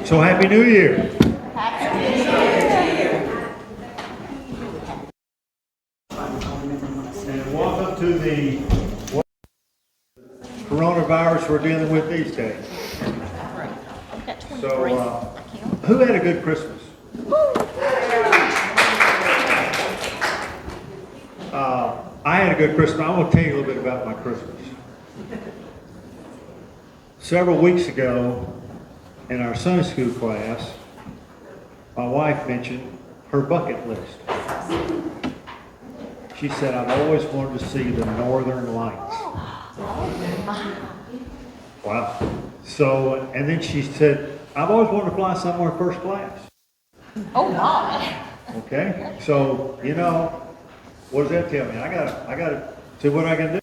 So Happy New Year. Happy New Year. And welcome to the coronavirus we're dealing with these days. So, who had a good Christmas? I had a good Christmas. I'm going to tell you a little bit about my Christmas. Several weeks ago, in our Sunday school class, my wife mentioned her bucket list. She said, I've always wanted to see the Northern Lights. Wow. So, and then she said, I've always wanted to fly somewhere first class. Oh my. Okay, so, you know, what does that tell me? I gotta see what I can do.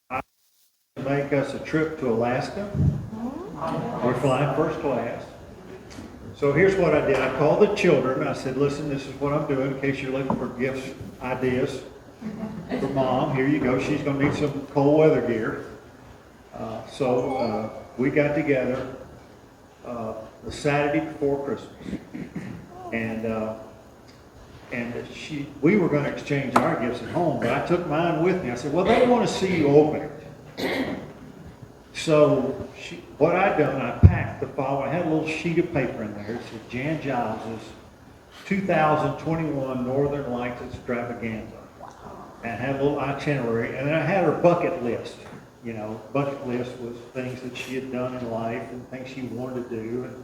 I make us a trip to Alaska. We're flying first class. So here's what I did. I called the children. I said, listen, this is what I'm doing in case you're looking for gifts, ideas for Mom. Here you go. She's going to need some cold weather gear. So we got together the Saturday before Christmas. And we were going to exchange our gifts at home, but I took mine with me. I said, well, they want to see you open it. So what I done, I packed the following. I had a little sheet of paper in there. It said Jan Giles's 2021 Northern Lights Extravaganza. And I had a little itinerary, and then I had her bucket list. You know, bucket list was things that she had done in life and things she wanted to do. And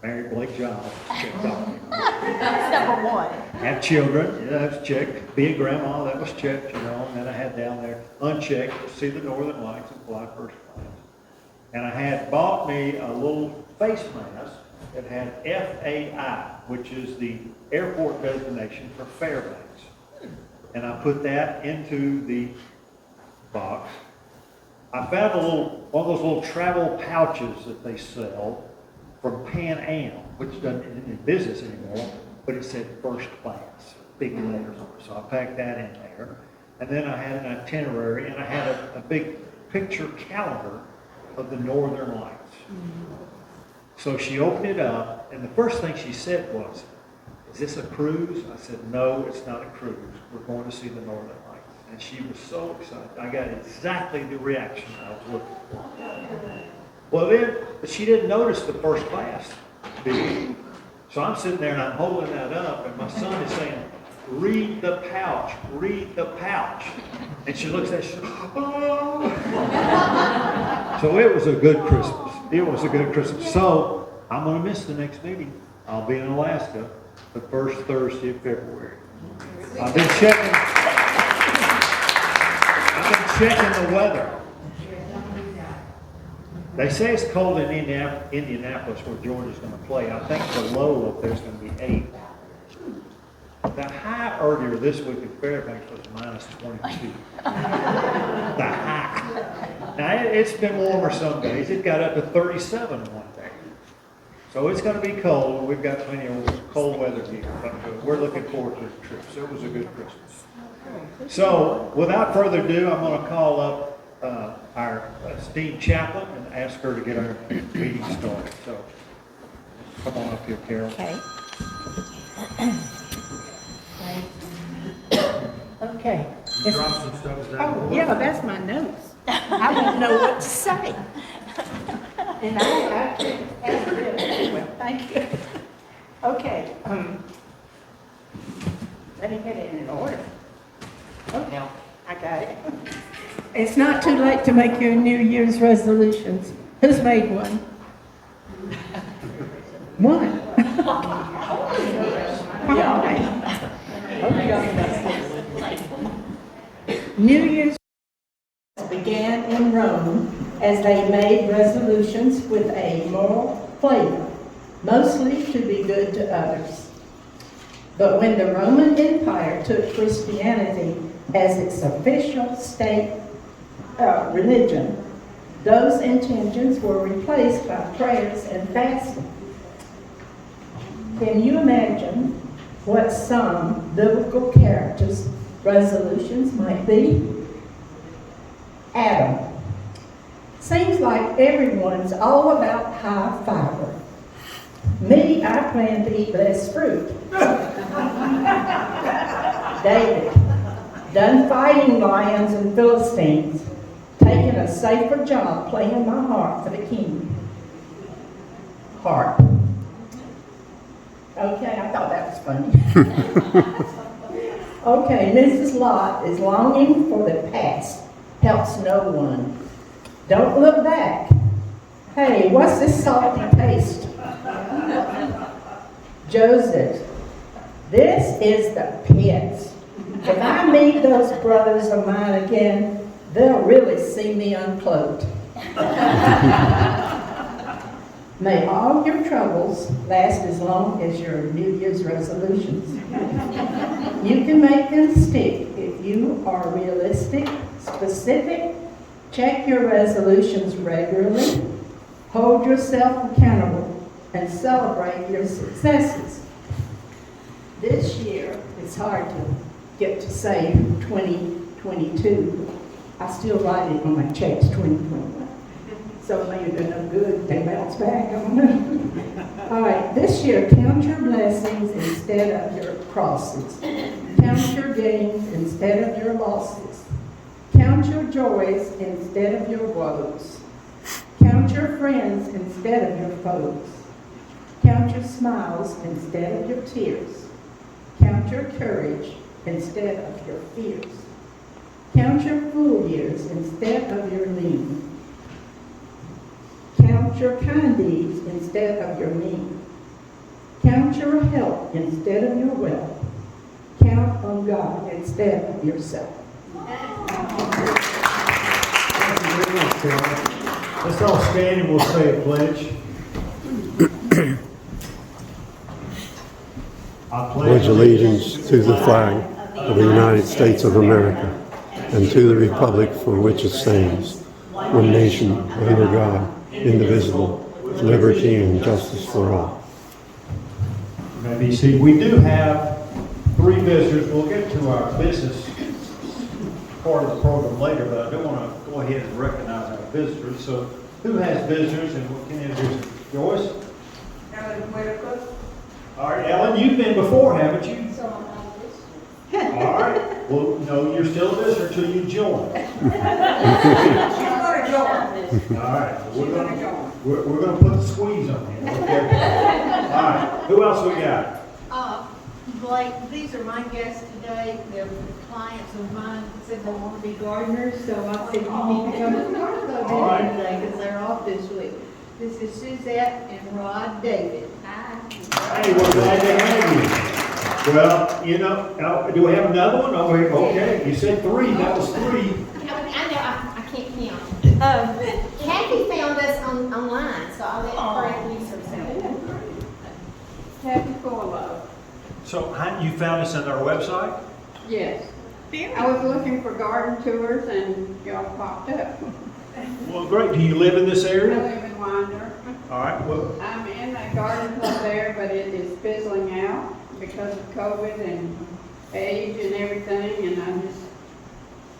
marry Blake Giles, checked off. That's number one. Have children, yeah, that's checked. Be a grandma, that was checked, you know. And then I had down there unchecked, see the Northern Lights and fly first class. And I had bought me a little face mask that had FAI, which is the airport designation for Fairbanks. And I put that into the box. I found one of those little travel pouches that they sell from Pan Am, which doesn't in business anymore, but it said first class, big letters on it. So I packed that in there. And then I had an itinerary, and I had a big picture calendar of the Northern Lights. So she opened it up, and the first thing she said was, is this a cruise? I said, no, it's not a cruise. We're going to see the Northern Lights. And she was so excited. I got exactly the reaction I was looking for. Well then, but she didn't notice the first class video. So I'm sitting there and I'm holding that up, and my son is saying, read the pouch, read the pouch. And she looks at it, she says, oh. So it was a good Christmas. It was a good Christmas. So I'm going to miss the next meeting. I'll be in Alaska the first Thursday of February. I've been checking the weather. They say it's cold in Indianapolis where Georgia's going to play. I think the low up there is going to be 8. The high earlier this week in Fairbanks was minus 22. The high. Now, it's been warmer some days. It got up to 37 one day. So it's going to be cold. We've got plenty of cold weather here. But we're looking forward to the trip. So it was a good Christmas. So without further ado, I'm going to call up our esteemed chaplain and ask her to get our meeting started. So come on up here, Carol. Okay. Okay. Drop some stuff down. Oh, yeah, that's my notes. I won't know what to say. And I can't. Well, thank you. Okay. Let me get it in order. Oh, no, I got it. It's not too late to make your New Year's resolutions. Who's made one? One. All right. New Year's began in Rome as they made resolutions with a moral flavor, mostly to be good to others. But when the Roman Empire took Christianity as its official state religion, those intentions were replaced by prayers and fasting. Can you imagine what some biblical characters' resolutions might be? Adam Seems like everyone's all about high fiber. Me, I plan to eat less fruit. David, done fighting lions and Philistines, taking a safer job playing my harp for the king. Harp. Okay, I thought that was funny. Okay, Mrs. Lot is longing for the past, helps no one. Don't look back. Hey, what's this salty taste? Joseph, this is the pits. If I meet those brothers of mine again, they'll really see me uncloaked. May all your troubles last as long as your New Year's resolutions. You can make them stick if you are realistic, specific, check your resolutions regularly, hold yourself accountable, and celebrate your successes. This year, it's hard to get to say 2022. I still write it on my checks, 2021. So maybe they're no good, they bounce back, I don't know. All right, this year, count your blessings instead of your crosses. Count your gains instead of your losses. Count your joys instead of your woes. Count your friends instead of your foes. Count your smiles instead of your tears. Count your courage instead of your fears. Count your full years instead of your lean. Count your kind deeds instead of your mean. Count your health instead of your wealth. Count on God instead of yourself. Thank you very much, Shari. Let's all stand and we'll say a pledge. I Pledge allegiance to the flag of the United States of America and to the republic for which it stands, one nation, under God, indivisible, with liberty and justice for all. You may be seated. We do have 3 visitors. We'll get to our business part of the program later, but I do want to go ahead and recognize our visitors. So who has visitors and what can you introduce them? Joyce? Ellen Whitaker. All right, Ellen, you've been before, haven't you? So I'm on this. All right. Well, no, you're still a visitor until you join. She's gonna join. All right. We're going to put the squeeze on you. Okay. All right. Who else we got? Blake, these are my guests today. They're clients of mine that said they want to be gardeners, so I said, you need to come to the garden club meeting today because they're off this week. This is Suzette and Rod David. Hi. Hey, we're glad to have you. Well, you know, do we have another one? Oh, okay. You said 3. That was 3. I can't count. Kathy found us online, so I'll let her introduce herself. Kathy Corlo. So you found us on our website? Yes. I was looking for garden tours and y'all popped up. Well, great. Do you live in this I area? live in Winder. All right. Well, I'm in a garden club there, but it is fizzling out because of COVID and age and everything, and I just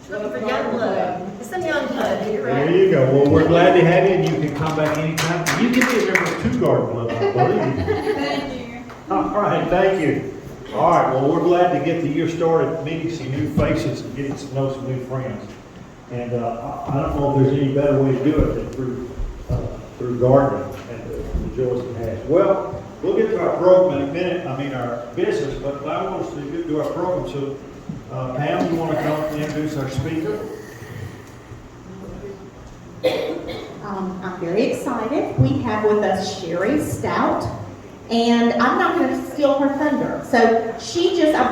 Looking for young blood. It's some young blood here, there right? you go. Well, we're glad to have you, and you can come back anytime. You can be a member of 2 garden clubs, I believe. Thank you. All right. Thank you. All right. Well, we're glad to get the year started meeting some new faces and getting to know some new friends. And I don't know if there's any better way to do it than through gardening and the joys it has. Well, we'll get to our program in a minute. I mean our business, but I want us to do our program. So, Pam, you want to come up and introduce our speaker? I'm very excited. We have with us Shari Stout, and I'm not going to steal her thunder. So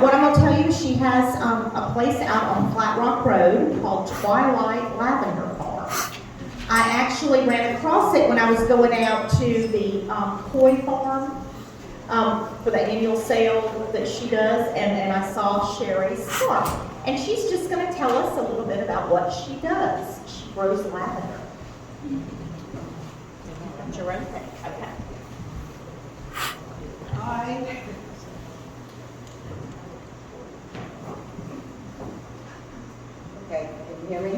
what I'm going to tell you, she has a place out on Flat Rock Road called Twilight Lavender Farm. I actually ran across it when I was going out to the koi farm for the annual sale that she does, and I saw Shari's farm. And she's just going to tell us a little bit about what she does. She grows lavender. Your own thing, okay. Hi. Okay, can you hear me?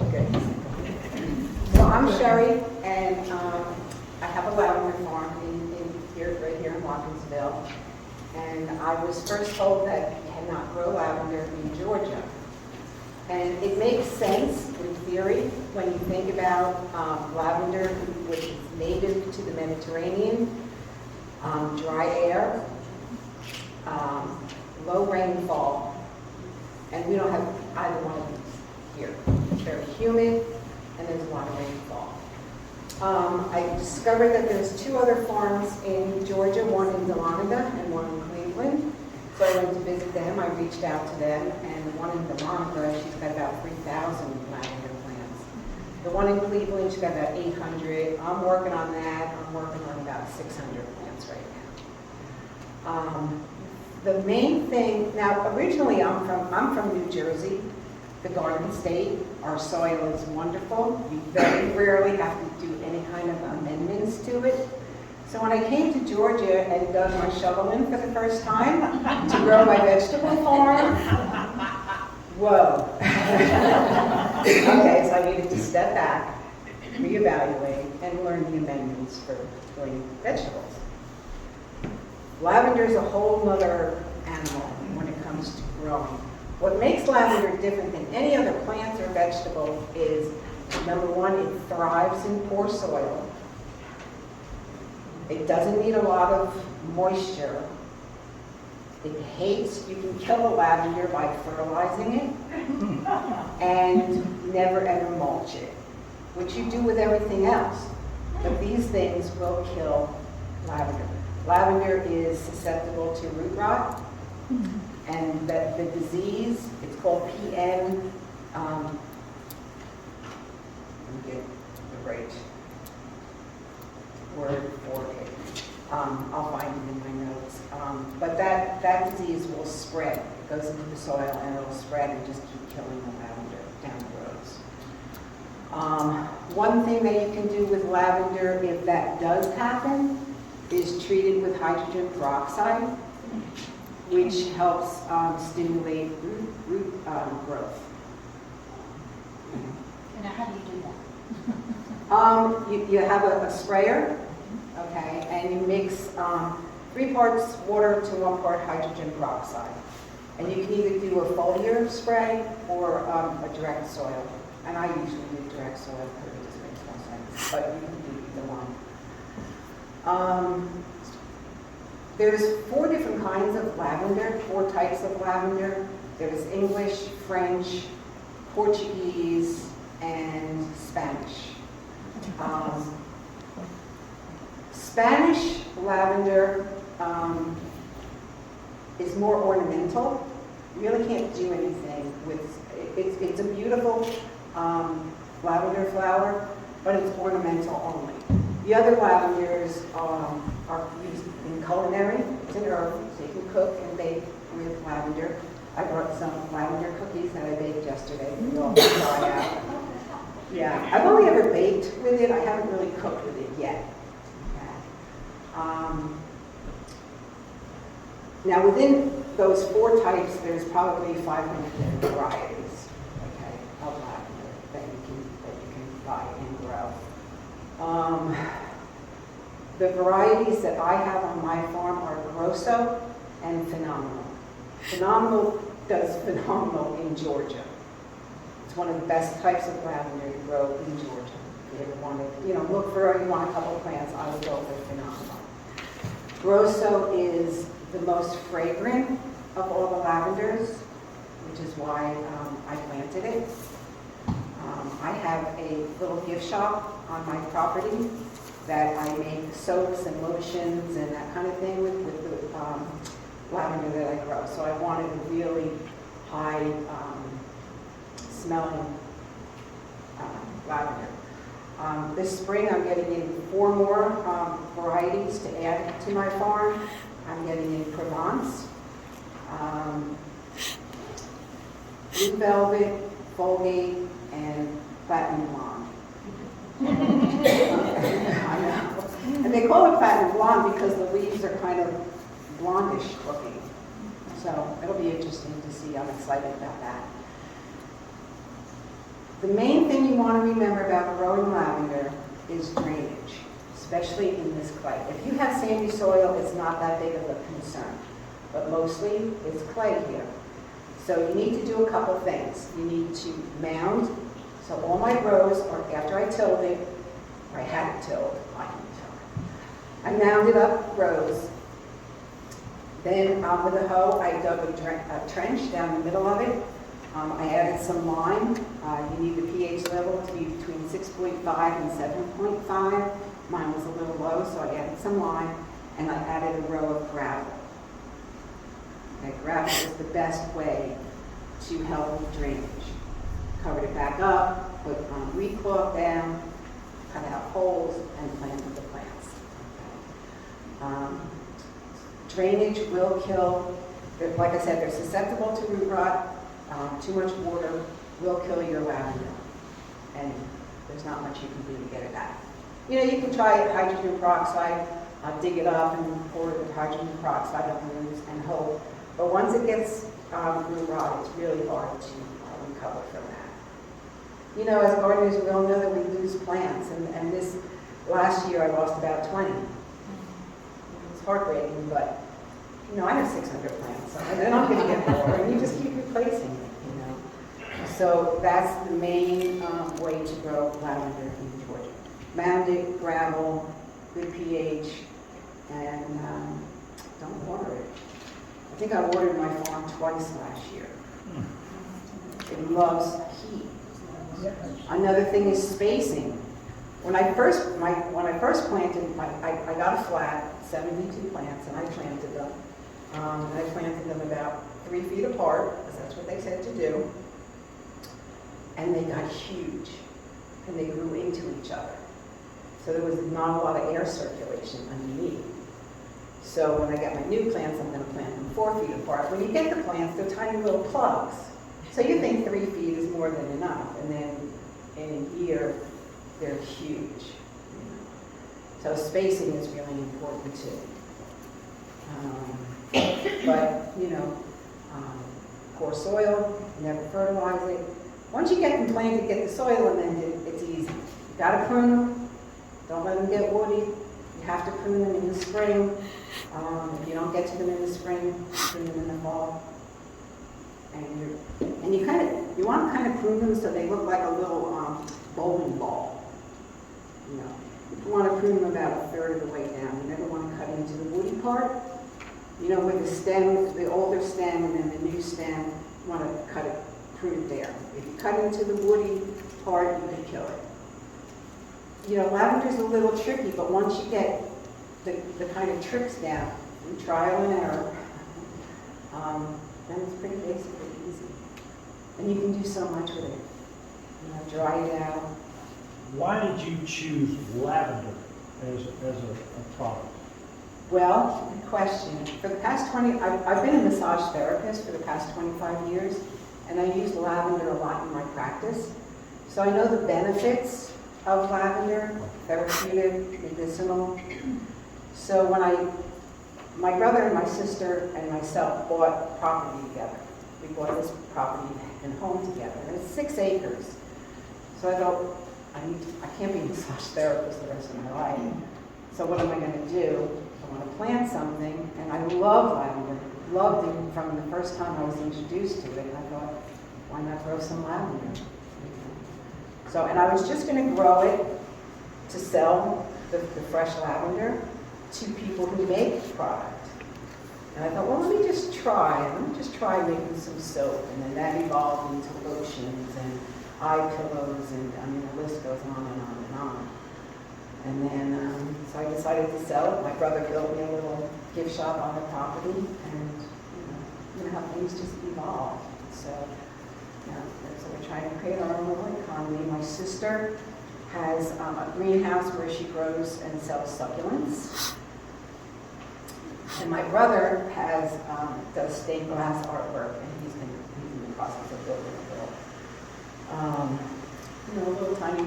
Okay, good. Well, I Shari, and I have a lavender farm right here in Watkinsville. And I was first told that you cannot grow lavender in Georgia. And it makes sense in theory when you think about lavender, which is native to the Mediterranean, dry air, low rainfall, and we don't have either one of these here. It's very humid, and there's a lot of rainfall. I discovered that there's 2 other farms in Georgia, one in Lavender and one in Cleveland. So I went to visit them, I reached out to them, and the one in Lavender, she's got about 3,000 lavender plants. The one in Cleveland, she's got about 800. I'm working on that. I'm working on about 600 plants right now. The main thing, now originally I'm from New Jersey, the Garden State. Our soil is wonderful. We very rarely have to do any kind of amendments to it. So when I came to Georgia and dug my shovel in for the first time to grow my vegetable farm, whoa. Okay, so I needed to step back, reevaluate, and learn the amendments for growing vegetables. Lavender is a whole nother animal when it comes to growing. What makes lavender different than any other plant or vegetable is, number one, it thrives in poor soil. It doesn't need a lot of moisture. It hates, you can kill the lavender by fertilizing it and never ever mulch it, which you do with everything else. But these things will kill lavender. Lavender is susceptible to root rot, and the disease, it's called PN, let me get the right word for it. I'll find it in my notes. But that disease will spread. It goes into the soil and it'll spread and just keep killing the lavender down the roads. One thing that you can do with lavender, if that does happen, is treat it with hydrogen peroxide, which helps stimulate root growth. And how do you do that? You have a sprayer, okay, and you mix 3 parts water to 1 part hydrogen peroxide. And you can either do a foliar spray or a direct soil. And I usually do direct soil because it just makes more sense, but you can do either one. There's 4 different kinds of lavender, 4 types of lavender. There's English, French, Portuguese, and Spanish. Spanish lavender is more ornamental. You really can't do anything with it. It's a beautiful lavender flower, but it's ornamental only. The other lavenders are used in culinary. It's an herb, so you can cook and bake with lavender. I brought some lavender cookies that I baked yesterday for you all to try out. Yeah, I've only ever baked with it. I haven't really cooked with it yet. Okay. Now within those 4 types, there's probably 500 different varieties, okay, of lavender that you can buy and grow. The varieties that I have on my farm are Grosso and Phenomenal. Phenomenal does phenomenal in Georgia. It's one of the best types of lavender to grow in Georgia. If you ever wanted, look for, you want a couple of plants, I would go for Phenomenal. Grosso is the most fragrant of all the lavenders, which is why I planted it. I have a little gift shop on my property that I make soaps and lotions and that kind of thing with the lavender that I grow. So I wanted a really high smelling lavender. This spring I'm getting in 4 more varieties to add to my farm. I'm getting in Provence, Blue Velvet, Fulgate, and Platinum Blonde. I know. And they call it Platinum Blonde because the leaves are kind of blondish looking. So it'll be interesting to see. I'm excited about that. The main thing you want to remember about growing lavender is drainage, especially in this clay. If you have sandy soil, it's not that big of a concern, but mostly it's clay here. So you need to do a couple things. You need to mound. So all my rows, or after I tilled it, or I had it tilled, I mounded up rows. Then with a hoe, I dug a trench down the middle of it. I added some lime. You need the pH level to be between 6.5 and 7.5. Mine was a little low, so I added some lime, and I added a row of gravel. Okay, gravel is the best way to help with drainage. Covered it back up, put reed cloth down, cut out holes, and planted the plants. Okay. Drainage will kill, like I said, they're susceptible to root rot. Too much water will kill your lavender, and there's not much you can do to get it back. You know, you can try hydrogen peroxide, dig it up and pour the hydrogen peroxide on the roots and hope. But once it gets root rot, it's really hard to recover from that. You know, as gardeners, we all know that we lose plants, and this last year I lost about 20. It's heartbreaking, but you know, I have 600 plants, and then I'm going to get more, and you just keep replacing it, you know. So that's the main way to grow lavender in Georgia. Mounded, gravel, good pH, and don't water it. I think I watered my farm twice last year. It loves heat. Another thing is spacing. When I first planted, I got a flat, 72 plants, and I planted them. And I planted them about 3 feet apart, because that's what they said to do. And they got huge, and they grew into each other. So there was not a lot of air circulation underneath. So when I get my new plants, I'm going to plant them 4 feet apart. When you get the plants, they're tiny little plugs. So you think 3 feet is more than enough, and then in a year, they're huge. So spacing is really important too. But, you know, poor soil, never fertilize it. Once you get them planted, get the soil amended, it's easy. You gotta prune them, don't let them get woody. You have to prune them in the spring. If you don't get to them in the spring, prune them in the fall. And you want to kind of prune them so they look like a little bowling ball. You know, you want to prune them about a third of the way down. You never want to cut into the woody part. You know, with the stem, the older stem and then the new stem, you want to cut it, prune it there. If you cut into the woody part, you can kill it. You know, lavender's a little tricky, but once you get the kind of tricks down, and trial and error, then it's pretty basically easy. And you can do so much with it. You know, dry it out. Why did you choose lavender as a product? Well, good question. For the past I've been a massage therapist for the past 25 years, and I use lavender a lot in my practice. So I know the benefits of lavender, therapeutic, medicinal. So when my brother and my sister and myself bought property together. We bought this property and home together, and it's 6 acres. So I thought, I can't be a massage therapist the rest of my life. So what am I going to do? I want to plant something, and I love lavender. Loved it from the first time I was introduced to it. And I thought, why not grow some lavender? So, and I was just going to grow it to sell the fresh lavender to people who make product. And I thought, well, let me just try making some soap. And then that evolved into lotions and eye pillows, and I mean, the list goes on and on and on. And then, so I decided to sell it. My brother built me a little gift shop on the property, and you know how things just evolve. So, so we're trying to create our own little economy. My sister has a greenhouse where she grows and sells succulents. And my brother does stained glass artwork, and he's in the process of building a little tiny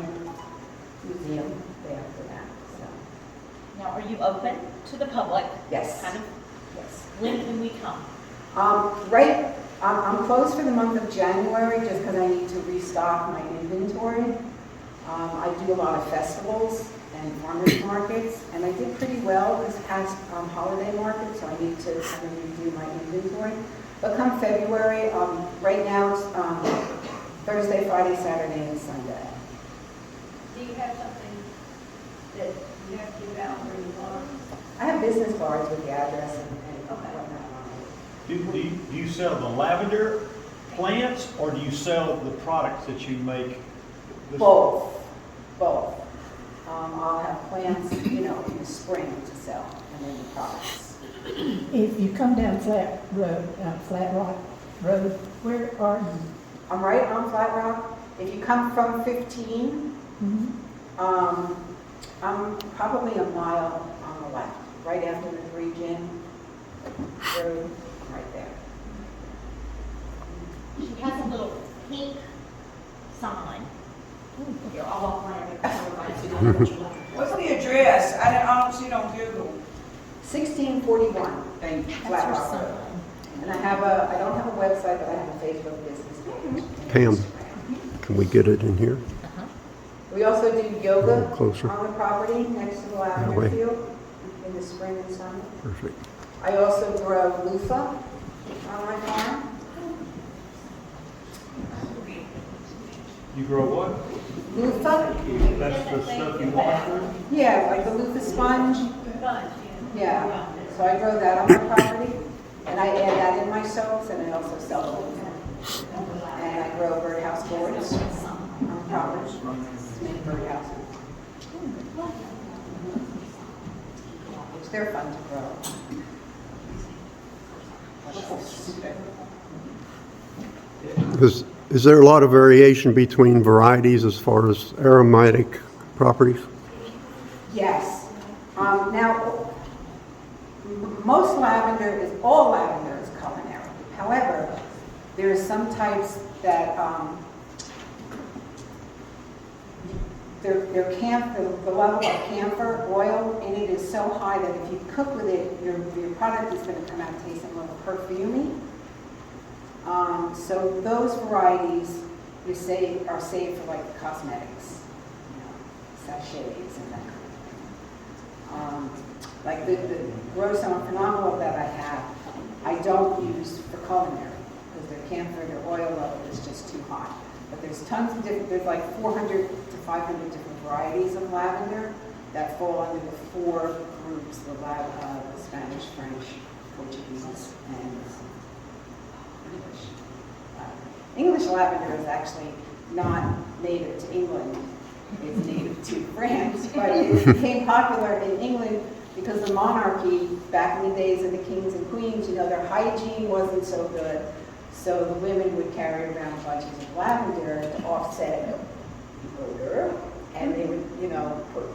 museum there for that. So. Now, are you open to the public? Yes. Kind of. Yes. When can we come? I'm closed for the month of January just because I need to restock my inventory. I do a lot of festivals and farmers markets, and I did pretty well this past holiday market, so I need to kind of redo my inventory. But come February, right now it's Thursday, Friday, Saturday, and Sunday. Do you have something that you have to give out where you are? I have business cards with the address and Okay. whatnot on Do you sell the lavender plants, or do you sell the products that you make? it. Both. I'll have plants, in the spring to sell, and then the products. If you come down Flat Rock Road, where are you? I'm right on Flat Rock. If you come from 15, I'm probably a mile on the left, right after the 3 Gin Road, I'm right there. She has a little pink sign. Here, I'll walk around and everybody see what you want. What's the address? I don't see it on Google. 1641 Thank you. Flat Rock Road. And I don't have a website, but I have a Facebook business page. Pam, can we get it in here? We also do yoga A little closer. on the property next to the That lavender way. field in the spring and summer. Perfect. I also grow loofah on my farm. You grow what? Loofah? That's the stuff you wash with? Yeah, like the loofah sponge. Bunch, Yeah, so I grow that on my property, and I add that in my soaps, and I also sell loofah. And I grow birdhouse gourds on the property, make birdhouses. Which they're fun to grow. Is there a lot of variation between varieties as far as aromatic properties? Yes. Now, most lavender is, all lavender is culinary. However, there are some types that, the level of camphor oil in it is so high that if you cook with it, your product is going to come out tasting a little perfumey. So those varieties are saved for like cosmetics, sachets and that kind of thing. Like the Grow Summer Phenomenal that I have, I don't use for culinary because their camphor, their oil level is just too high. But there's tons of different, there's like 400 to 500 different varieties of lavender that fall under the 4 groups, the Spanish, French, Portuguese, and English. English lavender is actually not native to England. It's native to France, but it became popular in England because the monarchy, back in the days of the kings and queens, their hygiene wasn't so good. So the women would carry around bunches of lavender to offset the odor, and they would, put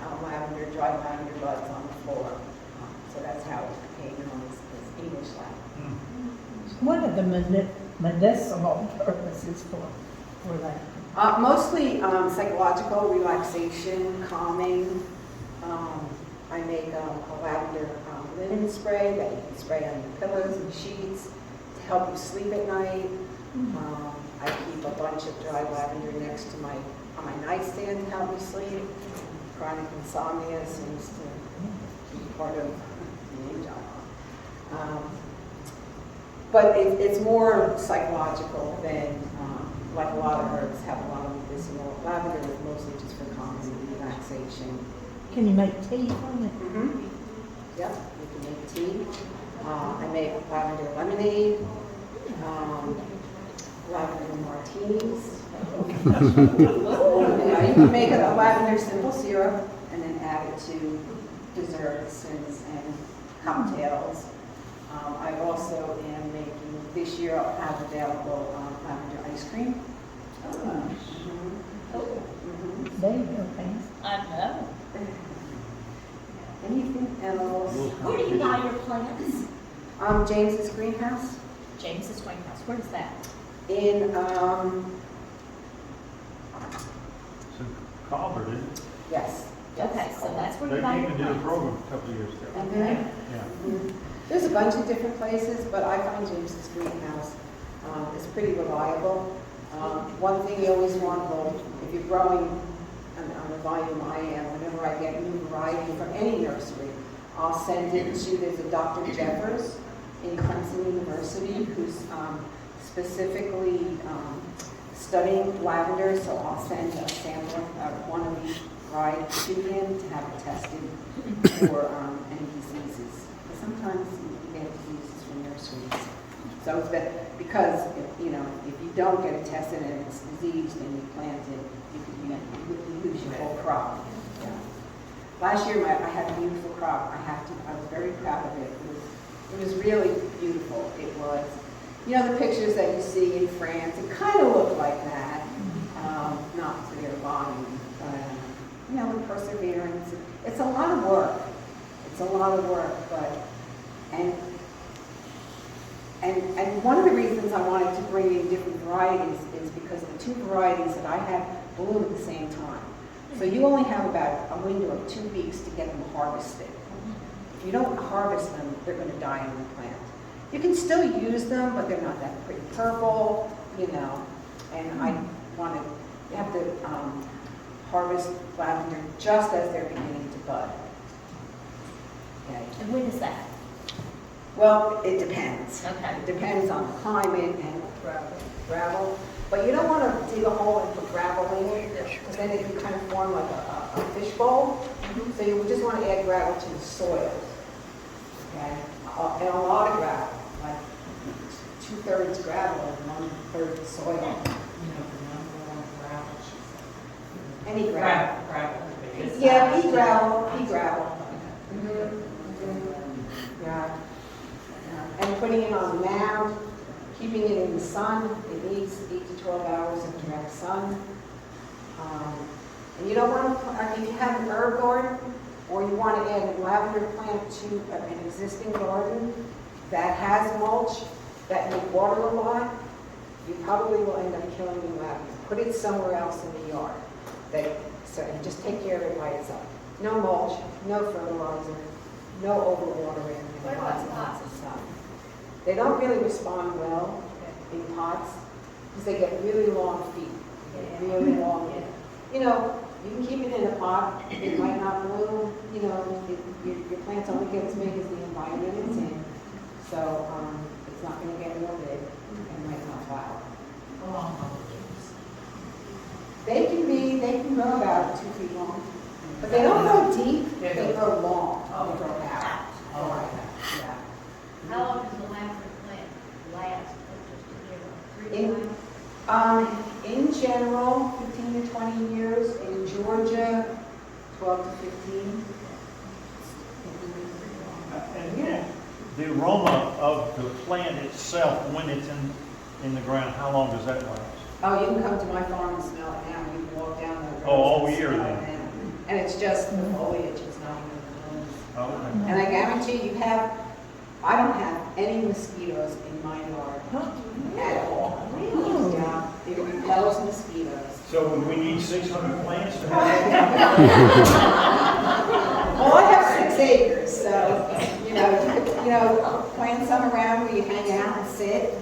dry lavender buds on the floor. So that's how it became known as English lavender. What are the medicinal purposes for that? Mostly psychological, relaxation, calming. I make a lavender linen spray that you can spray on your pillows and sheets to help you sleep at night. I keep a bunch of dry lavender next to on my nightstand to help me sleep. Chronic insomnia seems to be part of the age I'm on. But it's more psychological than, like a lot of herbs have a lot of medicinal. Lavender is mostly just for calming and relaxation. Can you make tea from it? Mm-hmm. Yep, you can make tea. I make lavender lemonade, lavender martinis. You can make a lavender simple syrup and then add it to desserts and cocktails. I also am making, this year I'll have available lavender ice cream. There you go, Pam. I know. Anything else? Where do you buy your plants? James's greenhouse James's Greenhouse. Where's that? in, It's in Colbert, isn't it? yes. Okay, so that's where They you buy your even did a plants. program a couple of years ago. Mhm. Yeah. There's a bunch of different places, but I find James's greenhouse It's pretty reliable. One thing you always want, though, if you're growing on the volume I am, whenever I get new variety from any nursery, I'll send it to, there's a Dr. Jeffers in Clemson University who's specifically studying lavender, so I'll send a sample of one of these varieties to him to have it tested for any diseases. Sometimes you get diseases from nurseries. So it's better, because you know, if you don't get it tested and it's diseased and you plant it, you lose your whole crop. Yeah. Last year I had a beautiful crop. I was very proud of it. It was really beautiful. It was, you know, the pictures that you see in France, it kind of looked like that. Not to their volume, but you know, the perseverance. It's a lot of work. It's a lot of work, but and one of the reasons I wanted to bring in different varieties is because the two varieties that I had bloom at the same time. So you only have about a window of 2 weeks to get them harvested. If you don't harvest them, they're going to die in the plant. You can still use them, but they're not that pretty purple, you know. And I wanted, you have to harvest lavender just as they're beginning to bud. Okay. And when is that? Well, it depends. Okay. It depends on the climate and gravel. But you don't want to dig a hole and put gravel in it, because then it can kind of form like a fish bowl. So you just want to add gravel to the soil. Okay? And a lot of gravel, like 2/3 gravel and 1/3 soil. Any gravel. Yeah, pea gravel. Yeah. And putting it on the mound, keeping it in the sun. It needs 8 to 12 hours of direct sun. And you don't want to, if you have an herb garden, or you want to add a lavender plant to an existing garden that has mulch, that need water a lot, you probably will end up killing the lavender. Put it somewhere else in the yard. So you just take care of it by itself. No mulch, no fertilizer, no overwatering, and lots of sun. They don't really respond well in pots because they get really long feet, really long. You know, you can keep it in a pot. It might not bloom. You know, your plants only get as big as the environment it's in. So it's not going to get real big and might not flower. They can grow about 2 feet long, but they don't grow deep. They grow long. They grow out. Yeah. How long does the lavender plant last? Just in general? 3 In general, 15 to 20 years. In Georgia, 12 to 15. And the aroma of the plant itself, when it's in the ground, how long does that last? Oh, you can come to my farm and smell it now. You can walk down the road. Oh, all and year smell then? it now. And it's just the foliage is not even the blooms. Oh, okay. And I guarantee I don't have any mosquitoes in my yard at all. Yeah, it repels mosquitoes. So we need 600 plants to have Well, I have 6 acres, so, you know, plant some around where you hang out and sit,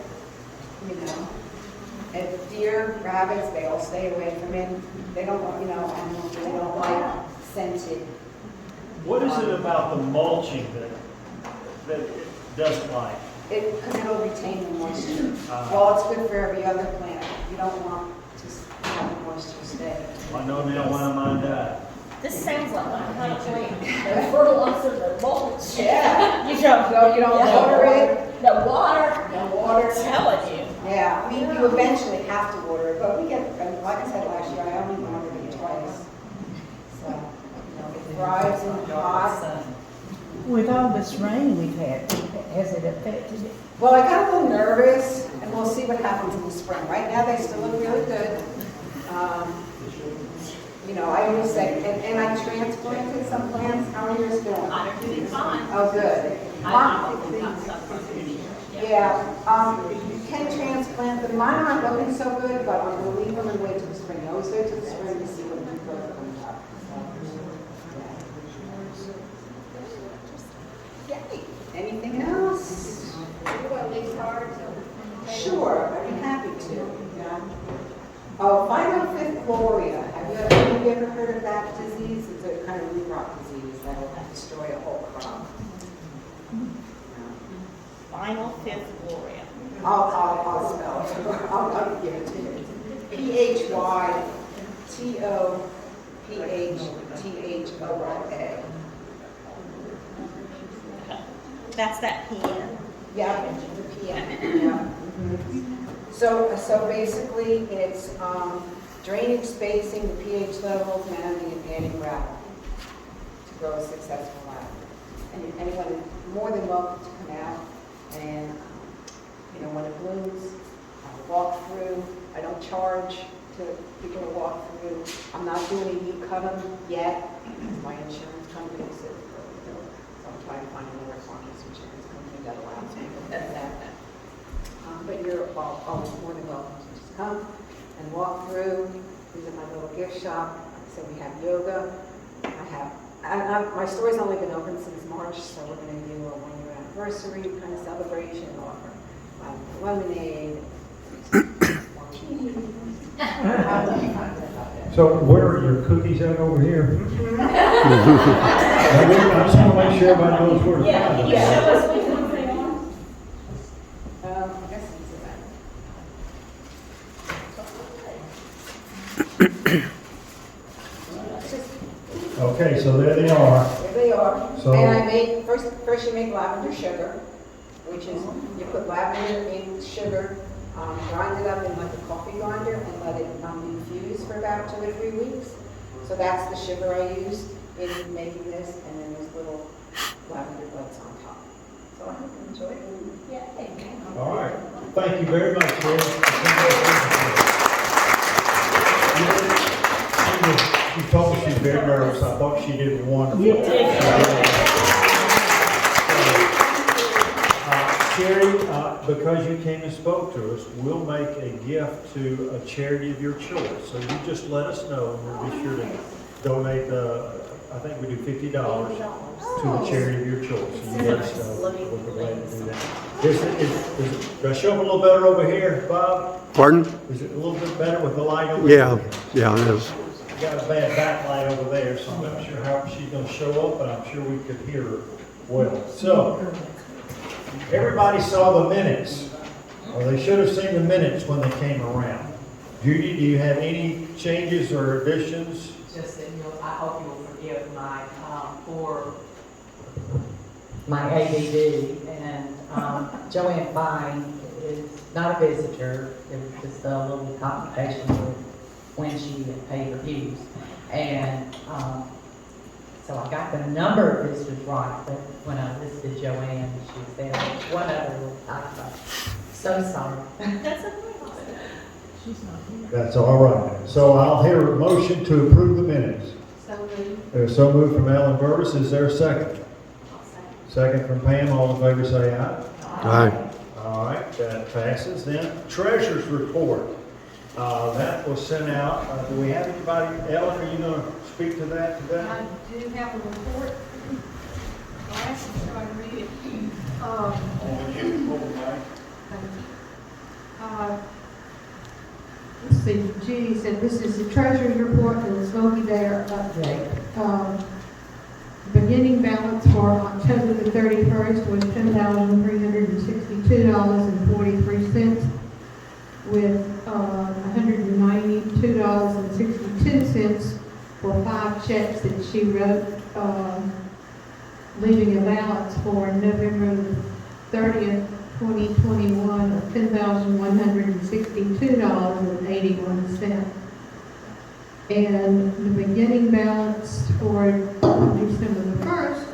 you know. And deer, rabbits, they all stay away from it. They don't want, you know, animals, they don't like scented. What is it about the mulching that it doesn't like? Because it'll retain the moisture. Well, it's good for every other plant. You don't want to have the moisture stay. I know now why mine died. This sounds like my kind of plant. The fertilizer, the mulch. Yeah. You don't water it. The water. No water. I'm telling you. Yeah, I mean, you eventually have to water it, but we get, like I said last year, I only watered it twice. So, you know, it thrives in the pot. With all this rain we've had, has it affected it? Well, I got a little nervous, and we'll see what happens in the spring. Right now, they still look really good. You know, I always say, and I transplanted some plants. How are yours doing? I'm doing fine. Oh, good. Yeah, you can transplant them. Mine aren't looking so good, but I'm going to leave them and wait till the spring. I always wait till the spring to see what the growth comes up. So, yeah. Anything else? What, leaf cards? Sure, I'd be happy to. Yeah. Oh, 505th Gloria. Have you ever heard of that disease? It's a kind of root rot disease that will destroy a whole crop. Final fifth Gloria. I'll spell it. I'll give it to you. PHYTOPHTHORA. That's that PM. Yeah, the PM. Yeah. So basically, it's drainage, spacing, the pH levels, mounding, and adding gravel to grow a successful lavender. And anyone is more than welcome to come out and, when it blooms, walk through. I don't charge to people to walk through. I'm not doing a you cut them yet. My insurance company said, so I'm trying to find another farmer's insurance company that allows me to do that. But you're always more than welcome to just come and walk through. These are my little gift shop. So we have yoga. My store's only been open since March, so we're going to do a 1-year anniversary kind of celebration, offer lemonade. So where are your cookies at over here? I just want to make sure everybody knows where to find them. Can you show us which ones they are? I guess it's that. Okay, so there they are. There they are. So- And I made, first you make lavender sugar, which is, you put lavender in sugar, grind it up in like a coffee grinder and let it infuse for about 2 or 3 weeks. So that's the sugar I used in making this, and then there's little lavender buds on top. So I hope you enjoy it. Yeah. All right. Thank you very much, Shari. She told me she's very nervous. I thought she did wonderful. Shari, because you came and spoke to us, we'll make a gift to a charity of your choice. So you just let us know, and we'll be sure to donate, I think we do $50 to the charity of your choice. So you let us know. We'll be glad to do that. Do I show up a little better over here, Bob? Pardon? Is it a little bit better with the light over here? Yeah, it is. Got a bad backlight over there, so I'm not sure how she's going to show up, but I'm sure we could hear her well. So, everybody saw the minutes, or they should have seen the minutes when they came around. Judy, do you have any changes or additions? Just that I hope you'll forgive my my ADD, and Joanne Fine is not a visitor. It was just a little complication with when she had paid her dues, and so I got the number of visitors right, but when I listed Joanne, she said one other little typo. So sorry. That's okay. That's all right. So I'll hear a motion to approve the minutes. So moved. There's so moved from Alan Burris. Is there a second? Second from Pam. All in favor say aye. Aye. All right, that passes. Then treasurer's report. That was sent out. Do we have anybody? Ellen, are you going to speak to that today? I do have a report. Glasses, so I read it. Let's see, Judy said this is the treasurer's report and the Smoky Bear update. Beginning balance for October the 31st was $10,362.43 with $192.62 for 5 checks that she wrote, leaving a balance for November the 30th, 2021 of $10,162.81. And the beginning balance for December the 1st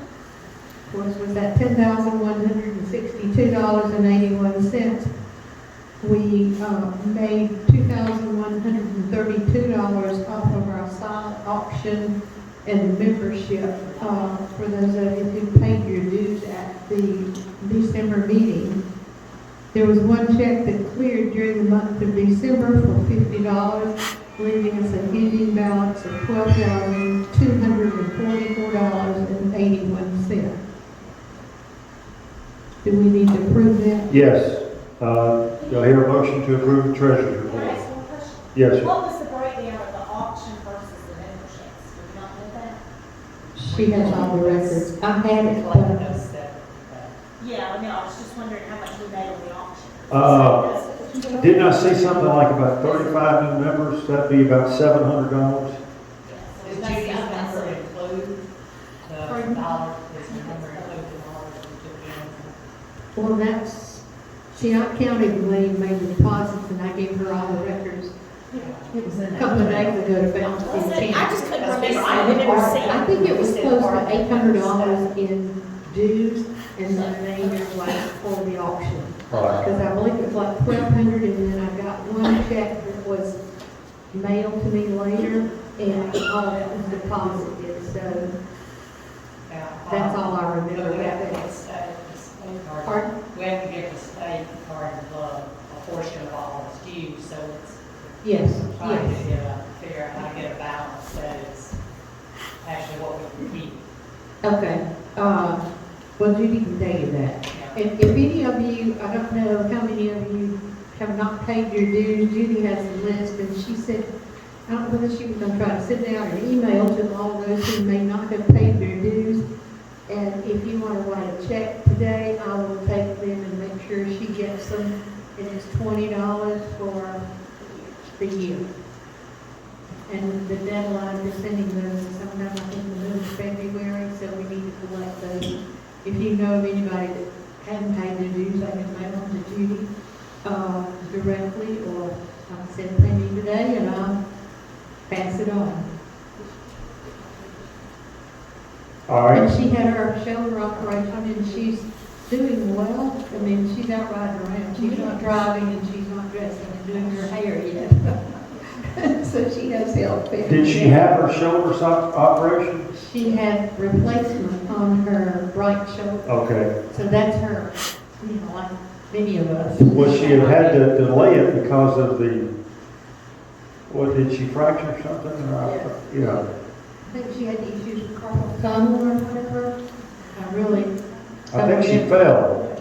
was that $10,162.81. We made $2,132 off of our silent auction and membership for those of you who paid your dues at the December meeting. There was one check that cleared during the month of December for $50, leaving us an ending balance of $12,244.81. Do we need to approve that? Yes. Do I hear a motion to approve the treasurer's Can I report? ask one question? Yes, sir. What was the breakdown of the auction versus the memberships? Do you not know that? She has all the records. I had it, Yeah, I mean, I was just wondering how much we made on the auction. Didn't I see something like about 35 new members? That'd be about $700. Does Judy's number include the dollar, does the number include the dollars we took in? Well, that's, see, I counted the money, made the deposits, and I gave her all the records. It was a couple of days ago to bounce Was in it, I camp. just couldn't remember, I remember seeing. I think it was close to $800 in dues, and the remainder was for the auction. Right. Because I believe it was like 1,200, and then I got one check that was mailed to me later, and all that was deposited, so that's all I But remember we have to about get that. the state card. Pardon? We have to give the state card club a portion of all its dues, so it's Yes, trying yes. to figure out how to get a balance that is actually what we can keep. Okay, well, Judy can tell you that. If any of you, I don't know how many of you have not paid your dues, Judy has a list, and she said, I don't know whether she was gonna try to sit down and email to all those who may not have paid their dues. And if you wanna write a check today, I will take them and make sure she gets them. It is $20 for the year. And the deadline for sending those is sometime, I think, the middle of February, so we need to collect those. If you know of anybody that hadn't paid their dues, I can mail them to Judy, directly, or I said, pay me today, and I'll pass it on. All right. And she had her shoulder operation, and she's doing well. I mean, she's out riding around. She's not driving, and she's not dressing and doing her hair yet. So she has help. Did she have her shoulder operation? She had replacement on her right shoulder. Okay. So that's her, you know, like many of us. Well, she had to delay it because of the, what, did she fracture something? Yeah. I think she had issues with carpal tunnel or whatever. I think she fell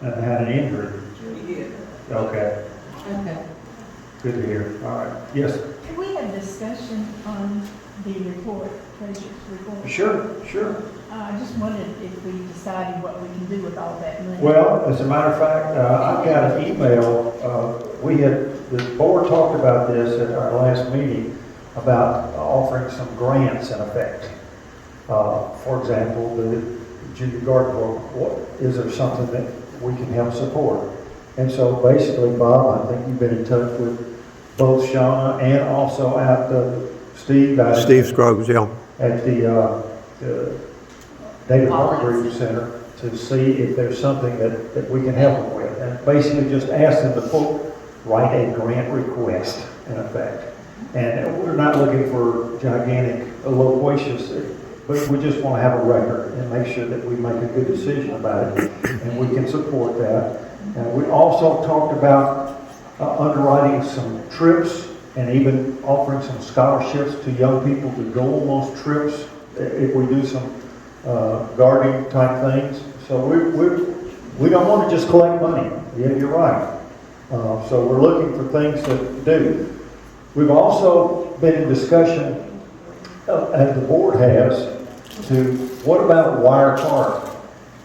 and had an injury. Okay, Okay. good to hear. All right. Yes, sir. Can we have discussion on the report, treasurer's report? Sure. I just wondered if we decided what we can do with all that money. Well, as a matter of fact, I've got an email, the board talked about this at our last meeting about offering some grants in effect. For example, the junior garden program, is there something that we can help support? And so basically, Bob, I think you've been in touch with both Shauna and also at Steve. Steve Scruggs, yeah. At the David Hargreaves Center to see if there's something that we can help them with. And basically just ask them to quote, write a grant request in effect. And we're not looking for gigantic, loquacious, but we just want to have a record and make sure that we make a good decision about it. And we can support that. And we also talked about underwriting some trips and even offering some scholarships to young people to go on those trips if we do some gardening type things. So we don't want to just collect money. Yeah, you're right. So we're looking for things to do. We've also been in discussion, as the board has, to what about Wire Park?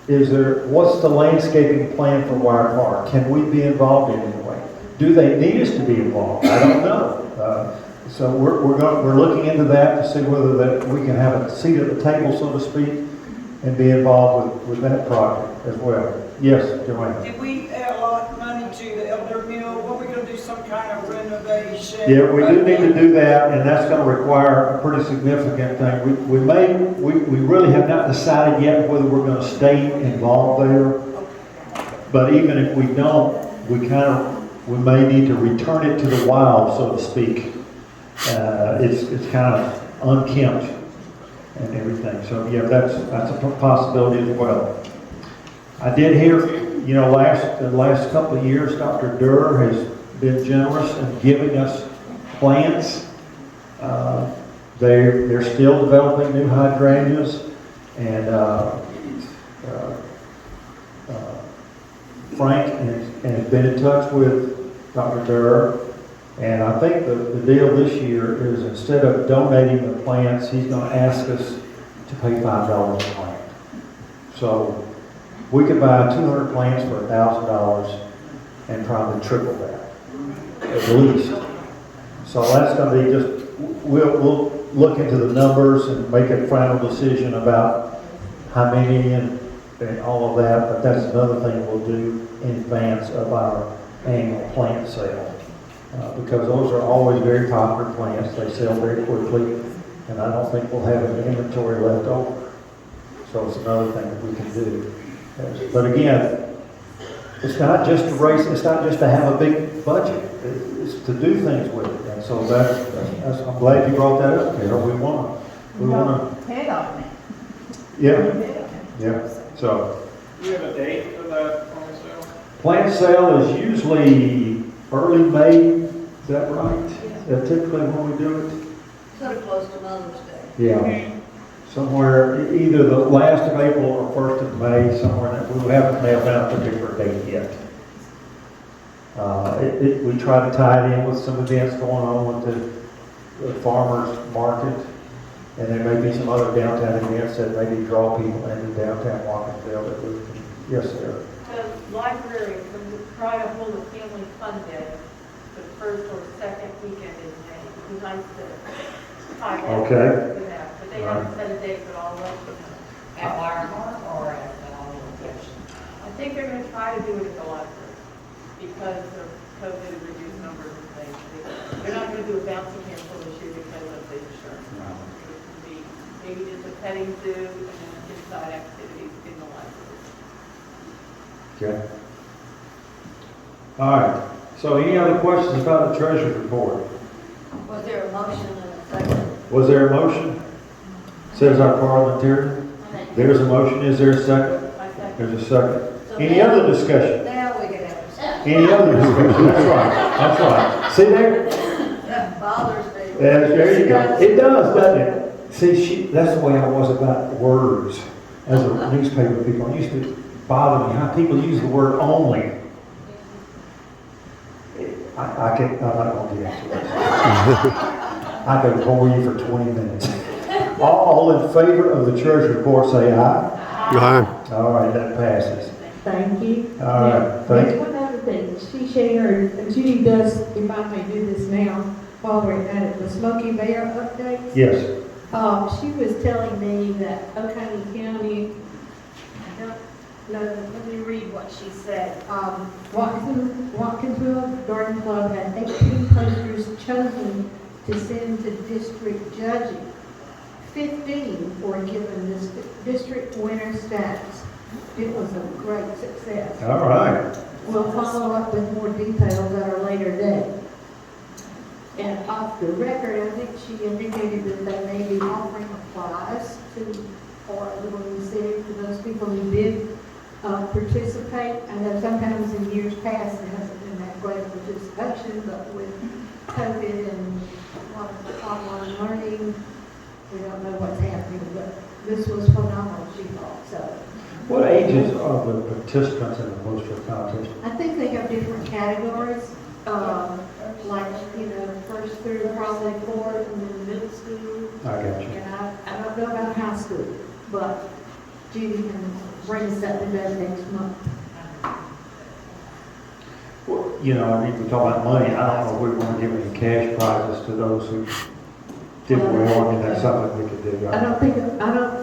What's the landscaping plan for Wire Park? Can we be involved in any way? Do they need us to be involved? I don't know. So we're looking into that to see whether that we can have a seat at the table, so to speak, and be involved with that project as well. Yes, Joanne. Did we allot money to the elder mill? What we gonna do, some kind of renovation? Yeah, we do need to do that, and that's going to require a pretty significant thing. We really have not decided yet whether we're going to stay involved there. But even if we don't, we may need to return it to the wild, so to speak. It's kind of unkempt and everything. So yeah, that's a possibility as well. I did hear, the last couple of years, Dr. Durr has been generous in giving us plants. They're still developing new hydrangeas, and Frank has been in touch with Dr. Durr, and I think the deal this year is instead of donating the plants, he's going to ask us to pay $5 a plant. So we could buy 200 plants for $1,000 and probably triple that, at least. So that's going to be just, we'll look into the numbers and make a final decision about how many and all of that, but that's another thing we'll do in advance of our annual plant sale. Because those are always very popular plants, they sell very quickly, and I don't think we'll have an inventory left over. So it's another thing that we can do. But again, it's not just to raise, it's not just to have a big budget, it's to do things with it. And so that's I'm glad you brought that up, Carol. We want to. Head on it. Yeah. So. Do you have a date for that plant sale? Plant sale is usually early May, is that right? That's typically when we do it? Sort of close to Mother's Day. Yeah. Somewhere, either the last of April or first of May, somewhere that we haven't nailed down a particular date yet. We try to tie it in with some events going on with the farmers market, and there may be some other downtown events that maybe draw people into downtown Watkinsville that we can, yes, sir. The library can try to hold a family fun day the first or second weekend in May. It'd be nice to tie that Okay. to that, but they haven't set a date, but I'll let you know. At Wiremark or at the location? I think they're gonna try to do it at the library because of COVID and reduced numbers and things. They're not gonna do a bouncy castle this year because of the insurance. It can be maybe just a petting zoo and then inside activities in the library. Okay. All right. So any other questions about the treasurer's report? Was there a motion and a second? Was there a motion? Says our parliamentarian. There's a motion. Is there a second? There's a second. So Any now- other discussion? Now we can have a second. Any other discussion? That's right. That's right. See there? That bothers me. There you go. It does, doesn't it? See, that's the way I was about words as a newspaper people. It used to bother me how people use the word only. I'm not going to get into it. I could bore you for 20 minutes. All in favor of the treasurer's report, say aye. Aye. All right, that passes. Thank you. All right, thank There's you. one other thing, she shared, and Judy does, if I may do this now, while we're at it, the Smoky Bear updates. Yes. She was telling me that Oconee County, no, let me read what she said. Watkinsville Garden Club had 18 posters chosen to send to district judging. 15 were given this district winner status. It was a great success. All right. We'll follow up with more details at a later date. And off the record, I think she indicated that they may be offering a prize for a little incentive to those people who did participate. I know sometimes in years past it hasn't been that great participation, but with COVID and a lot of online learning, we don't know what's happening, but this was phenomenal, she thought, so. What ages are the participants in the poster contest? I think they have different categories, like, first through probably fourth and then middle school. I got you. And I don't know about high school, but Judy can bring us up to that next month. Well, I mean, we talk about money. I don't know if we want to give any cash prizes to those who did well. I mean, that's something we could do. I don't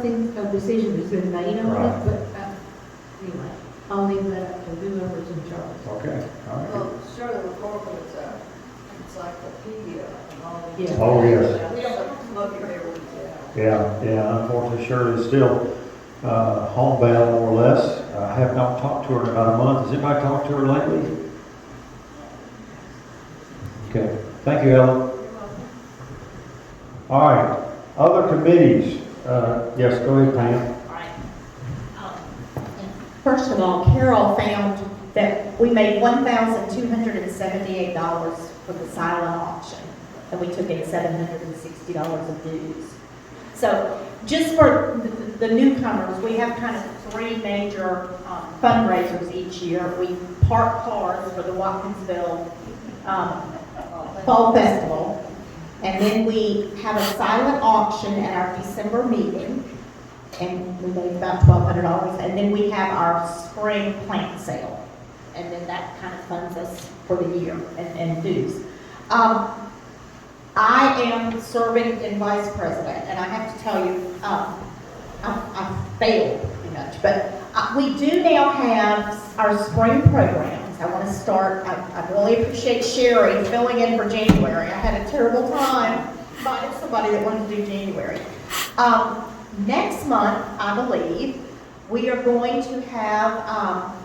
think a decision has been made on Right. it, but anyway, I'll leave that up to whoever's in charge. Okay, all right. Well, sure, the corporate's a encyclopedia and all the. Yeah. Oh, yes. We don't have Smoky Bear with Yeah, unfortunately, Shirley is still homebound more or less. I have not talked to her in about a month. Has anybody talked to her lately? Okay, thank you, Ellen. All right, other committees. Yes, go ahead, Pam. First of all, Carol found that we made $1,278 for the silent auction, and we took in $760 of dues. So just for the newcomers, we have kind of 3 major fundraisers each year. We park cars for the Watkinsville Fall Festival, and then we have a silent auction at our December meeting, and we made about $1,200, and then we have our spring plant sale, and then that kind of funds us for the year and dues. I am serving in vice president, and I have to tell you, I failed pretty much, but we do now have our spring programs. I want to start, I really appreciate Shari filling in for January. I had a terrible time finding somebody that wanted to do January. Next month, I believe, we are going to have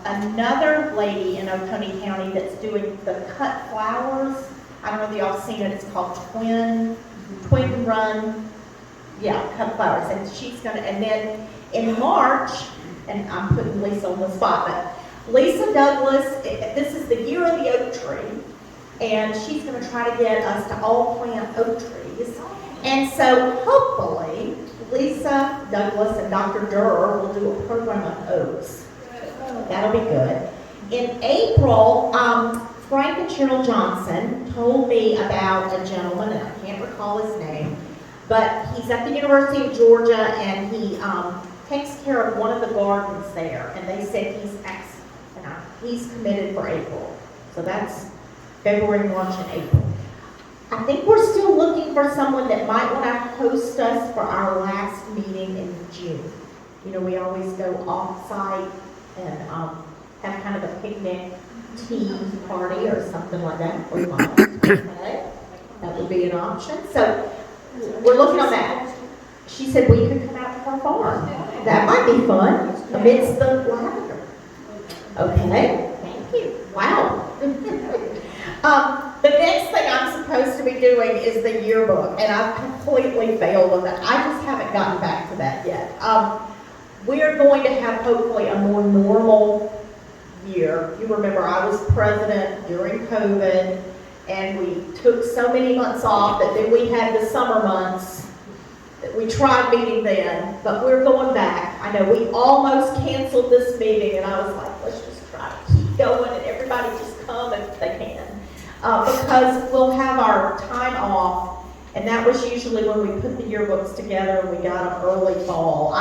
another lady in Oconee County that's doing the cut flowers. I don't know if y'all have seen it, it's called Twin Run, yeah, cut flowers, and she's gonna, and then in March, and I'm putting Lisa on the spot, but Lisa Douglas, this is the year of the oak tree, and she's gonna try to get us to all plant oak trees, and so hopefully, Lisa Douglas and Dr. Durr will do a program on oaks. That'll be good. In April, Frank and Cheryl Johnson told me about a gentleman, and I can't recall his name, but he's at the University of Georgia, and he takes care of one of the gardens there, and they said he's committed for April. So that's February, March, and April. I think we're still looking for someone that might want to host us for our last meeting in June. You know, we always go off-site and have kind of a picnic tea party or something like that. We might. Okay. That would be an option. So we're looking on that. She said we could come out to her farm. That might be fun amidst the lavender. Okay. Thank you. Wow. The next thing I'm supposed to be doing is the yearbook, and I've completely failed on that. I just haven't gotten back to that yet. We're going to have hopefully a more normal year. You remember I was president during COVID, and we took so many months off that then we had the summer months that we tried meeting then, but we're going back. I know we almost canceled this meeting, and I was like, let's just try to keep going, and everybody just come if they can. Because we'll have our time off, and that was usually when we put the yearbooks together and we got them early fall.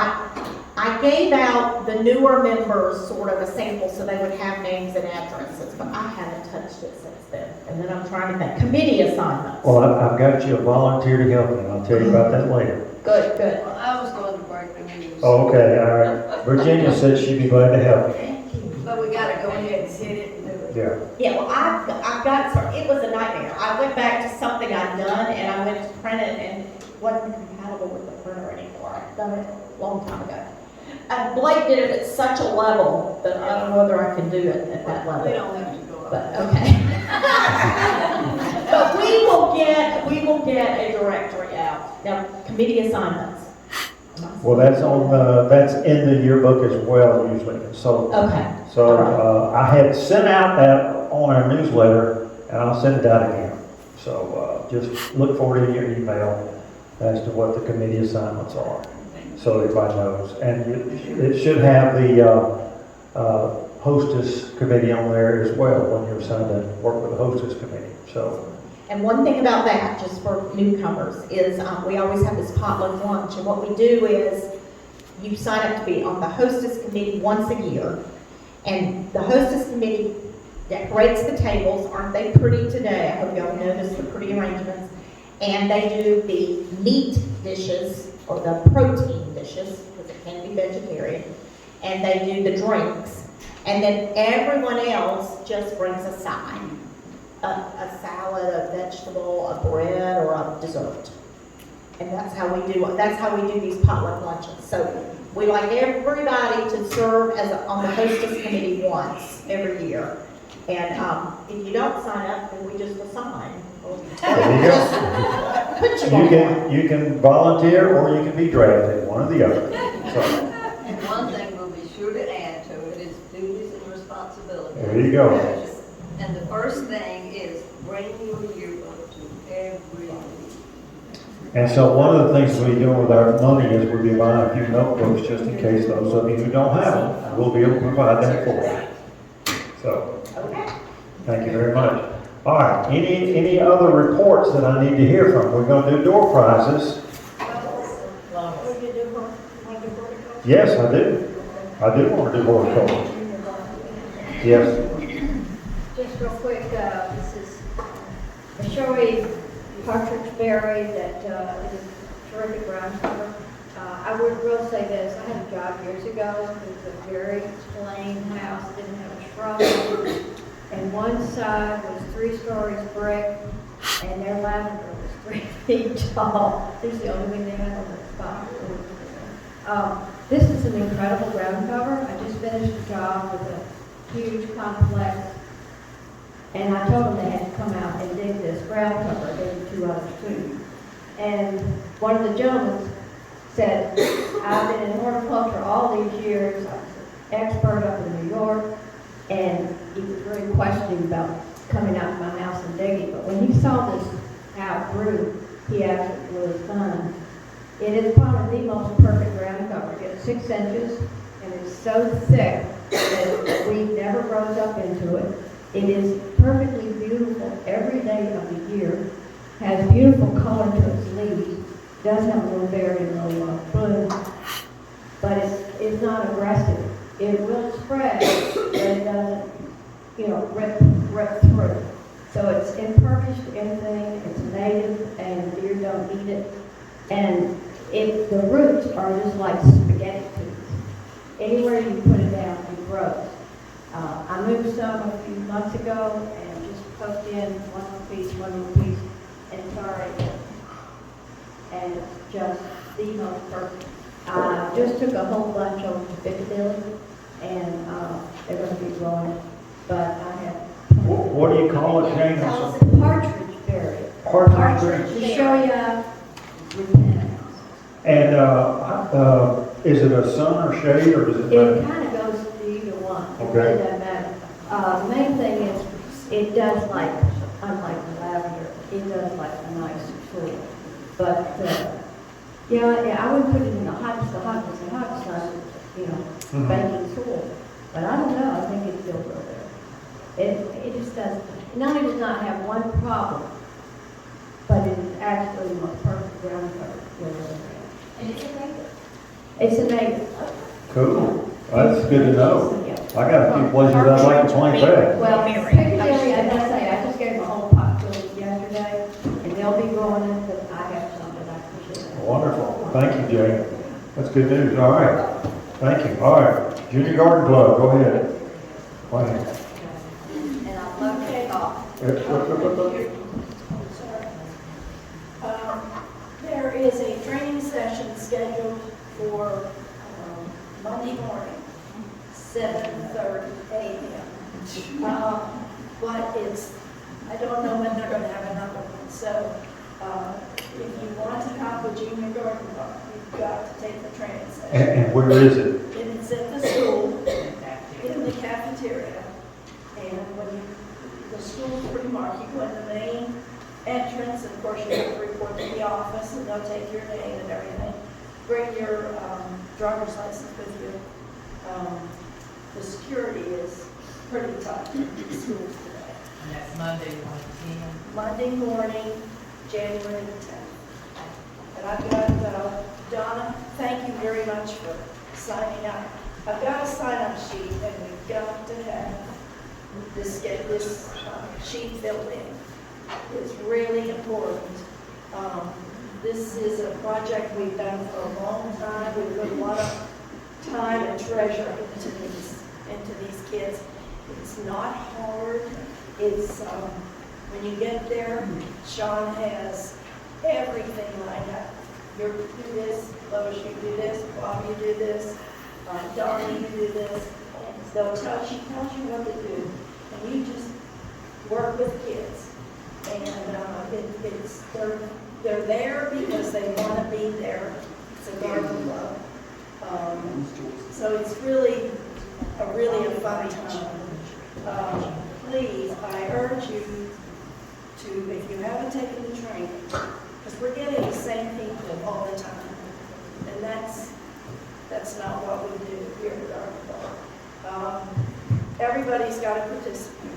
I gave out the newer members sort of a sample so they would have names and addresses, but I haven't touched it since then. And then I'm trying to think, committee assignments. Well, I've got you a volunteer to help you, and I'll tell you about that later. Good, good. Well, I was going to break the news. Oh, okay, all right. Virginia said she'd be glad to help. But we gotta go ahead and hit it and do it. Yeah. Yeah, well, I've got, it was a nightmare. I went back to something I'd done, and I went to print it, and it wasn't compatible with the printer anymore. I'd done it a long time ago. And Blake did it at such a level that I don't know whether I can do it at that level. We don't have to go up. But, okay. But we will get a directory out. Now, committee assignments. Well, that's in the yearbook as well usually. So, Okay. So I had sent out that on our newsletter, and I'll send it out again. So just look for it in your email as to what the committee assignments are, so everybody knows. And it should have the hostess committee on there as well when you're assigned to work with the hostess committee. So. And one thing about that, just for newcomers, is we always have this potluck lunch, and what we do is you sign up to be on the hostess committee once a year, and the hostess committee decorates the tables. Aren't they pretty today? I hope y'all noticed the pretty arrangements. And they do the meat dishes, or the protein dishes, because it can be vegetarian, and they do the drinks. And then everyone else just brings a side. A salad, a vegetable, a bread, or a dessert. And that's how we do these potluck luncheons. So we like everybody to serve on the hostess committee once every year. And if you don't sign up, then we just assign. You can volunteer or you can be drafted, one or the other. So. And one thing we'll be sure to add to it is duties and responsibilities. There you go. And the first thing is bring your yearbook to every meeting. And so one of the things we're doing with our money is we'll be buying a few notebooks just in case those of you who don't have them, we'll be able to provide that for you. So, thank you very much. All right, any other reports that I need to hear from? We're gonna do door prizes. Yes, I do. I do want to do horticulture. Yes. Just real quick, this is a Shari partridge berry that is a terrific ground cover. I will say this, I had a job years ago. It was a very plain house, didn't have a shrub on it. And one side was 3 stories brick, and their lavender was 3 feet tall. This is the only thing they had on the spot. This is an incredible ground cover. I just finished a job with a huge complex, and I told them they had to come out and dig this ground cover. I gave them 2 others too. And one of the gentlemen said, I've been in horticulture all these years. I was an expert up in New York, and he was very questioning about coming out to my house and digging. But when he saw this how it grew, he absolutely was fun. It is probably the most perfect ground cover. It's 6 inches, and it's so thick that the weed never grows up into it. It is perfectly beautiful every day of the year. Has beautiful color to its leaves. Does have a little berry and a little bloom, but it's not aggressive. It will spread, but it doesn't, rip through. So it's impervious to anything. It's native, and deer don't eat it. And the roots are just like spaghetti peas. Anywhere you put it down, it grows. I moved some a few months ago and just poked in one little piece, and sorry. And it's just the most perfect. I just took a whole bunch over to Piccadilly, and they're going to be growing. But I have. What do you call it, Jane? It's a partridge berry. Partridge berry. To show you repentance. And is it a sun or shade, or is it? It kind of goes to either one. Okay. It doesn't matter. The main thing is, it does unlike the lavender, it does like a nice soil. But, I wouldn't put it in the hottest sun, baking soil. But I don't know, I think it's still grow there. It just does, not only does not have one problem, but it is actually the most perfect ground cover you'll ever have. And it's a native. It's a native. Cool. That's good to know. Yeah. I got a few places I'd like to plant that. Well, Piccadilly, as I say, I just gave them a whole pot full yesterday, and they'll be growing it, but I have some that I appreciate. Wonderful. Thank you, Jane. That's good news. All right. Thank you. All right. Junior Garden Club, go ahead. Go ahead. And I'd love to take off. There is a training session scheduled for Monday morning, 7:30 a.m. But I don't know when they're going to have another one. So if you want to have a junior garden club, you've got to take the training session. And where is it? And it's at the school, in the cafeteria. And the school's pretty marked. You go in the main entrance, and of course you have to report to the office, and they'll take your name and everything. Bring your driver's license with you. The security is pretty tough in the schools today. And that's Monday, 1 Monday morning, January the 10th. And I've got, Donna, thank you very much for signing up. I've got a sign-up sheet, and we've got to have this sheet filled in. It's really important. This is a project we've done for a long time. We've put a lot of time and treasure into these kids. It's not hard. It's when you get there, Sean has everything lined up. You do this, Lois, you do this, Bob, you do this, Donnie, you do this. She tells you what to do, and you just work with kids. And they're there because they want to be there. It's a garden club. So it's really a fun time. Please, I urge you to, if you haven't taken the training, Because we're getting the same people all the time. And that's not what we do here at our club. Everybody's got to participate.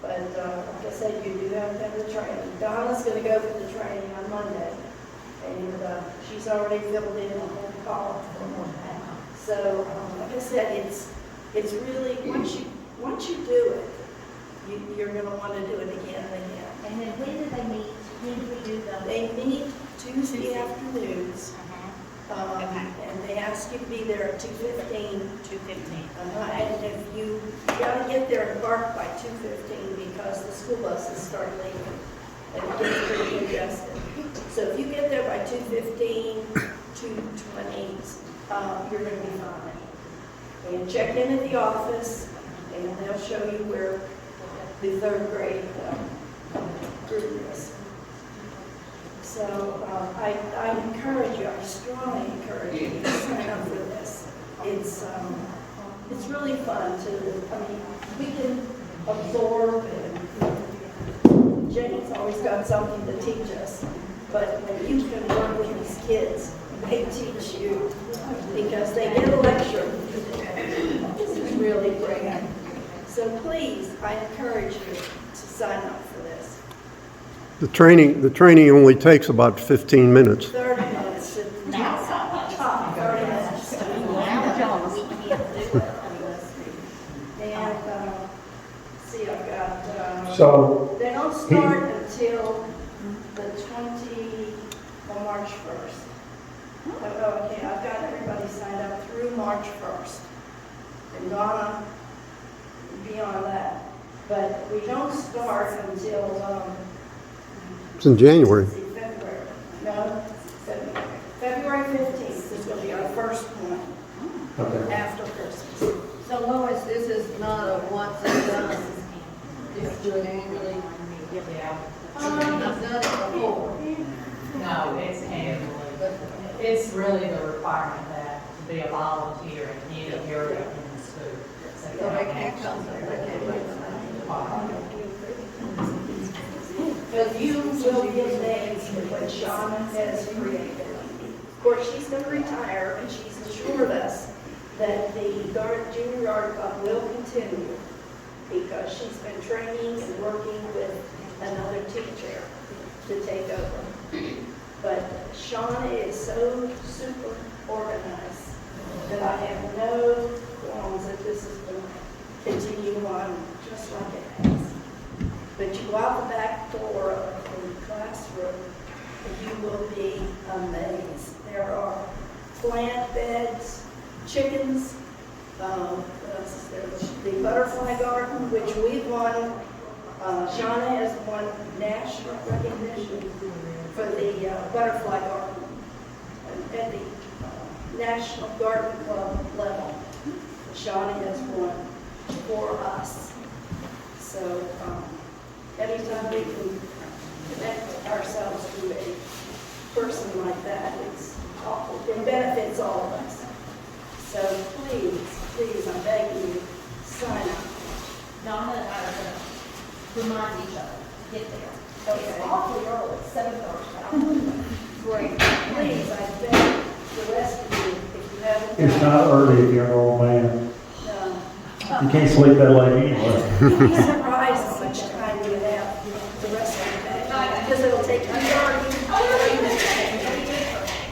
But like I said, you do have to have the training. Donna's going to go for the training on Monday. And she's already filled in a whole column for that. So, like I said, it's really, once you do it, you're going to want to do it again and again. And then when do they meet? When do we do them? They meet Tuesday afternoons. And they ask you to be there at 2:15. 2:15. And if you gotta get there and park by 2:15 because the school buses start leaving and it gets pretty congested. So if you get there by 2:15, 2:20, you're gonna be fine. And check in at the office and they'll show you where the third grade group is. So I encourage you, I strongly encourage you to sign up for this. It's really fun we can absorb and Jane's always got something to teach us. But when you can work with these kids, they teach you because they get a lecture. This is really great. So please, I encourage you to sign up for this. The training only takes about 15 minutes. 30 minutes. Top 30 minutes. And, see, I've got, So, they don't start until the March 1st. Okay, I've got everybody signed up through March 1st. And Donna, beyond that. But we don't start until, It's in January. February. No, February 15th is going to be our first one after Christmas. So Lois, this is not a once and done, it's doing annually. I've done it before. No, it's annually. It's really the requirement that to be a volunteer in any area in the school. So they can't come, they can't wait. But you will get names for what Shauna has created. Of course, she's going to retire, and she's assured us that the junior yard club will continue because she's been training and working with another teacher to take over. But Shauna is so super organized that I have no qualms that this is going to continue on just like it has. But you go out the back door of the classroom, and you will be amazed. There are plant beds, chickens, what else is there? The butterfly garden, which we've won. Shauna has won national recognition for the butterfly garden at the National Garden Club level. Shauna has won for us. So, anytime we can connect ourselves to a person like that, it benefits all of us. So please, I'm begging you, sign up. Donna and I are going to remind each other to get there. Okay. It's awfully early, 7:30. Great. Please, I beg the rest of you, if you haven't. it's not early if you're an old man. No. You can't sleep that late anyway. You'd be surprised how much time you have the rest of the day. Because it'll take you 30 minutes.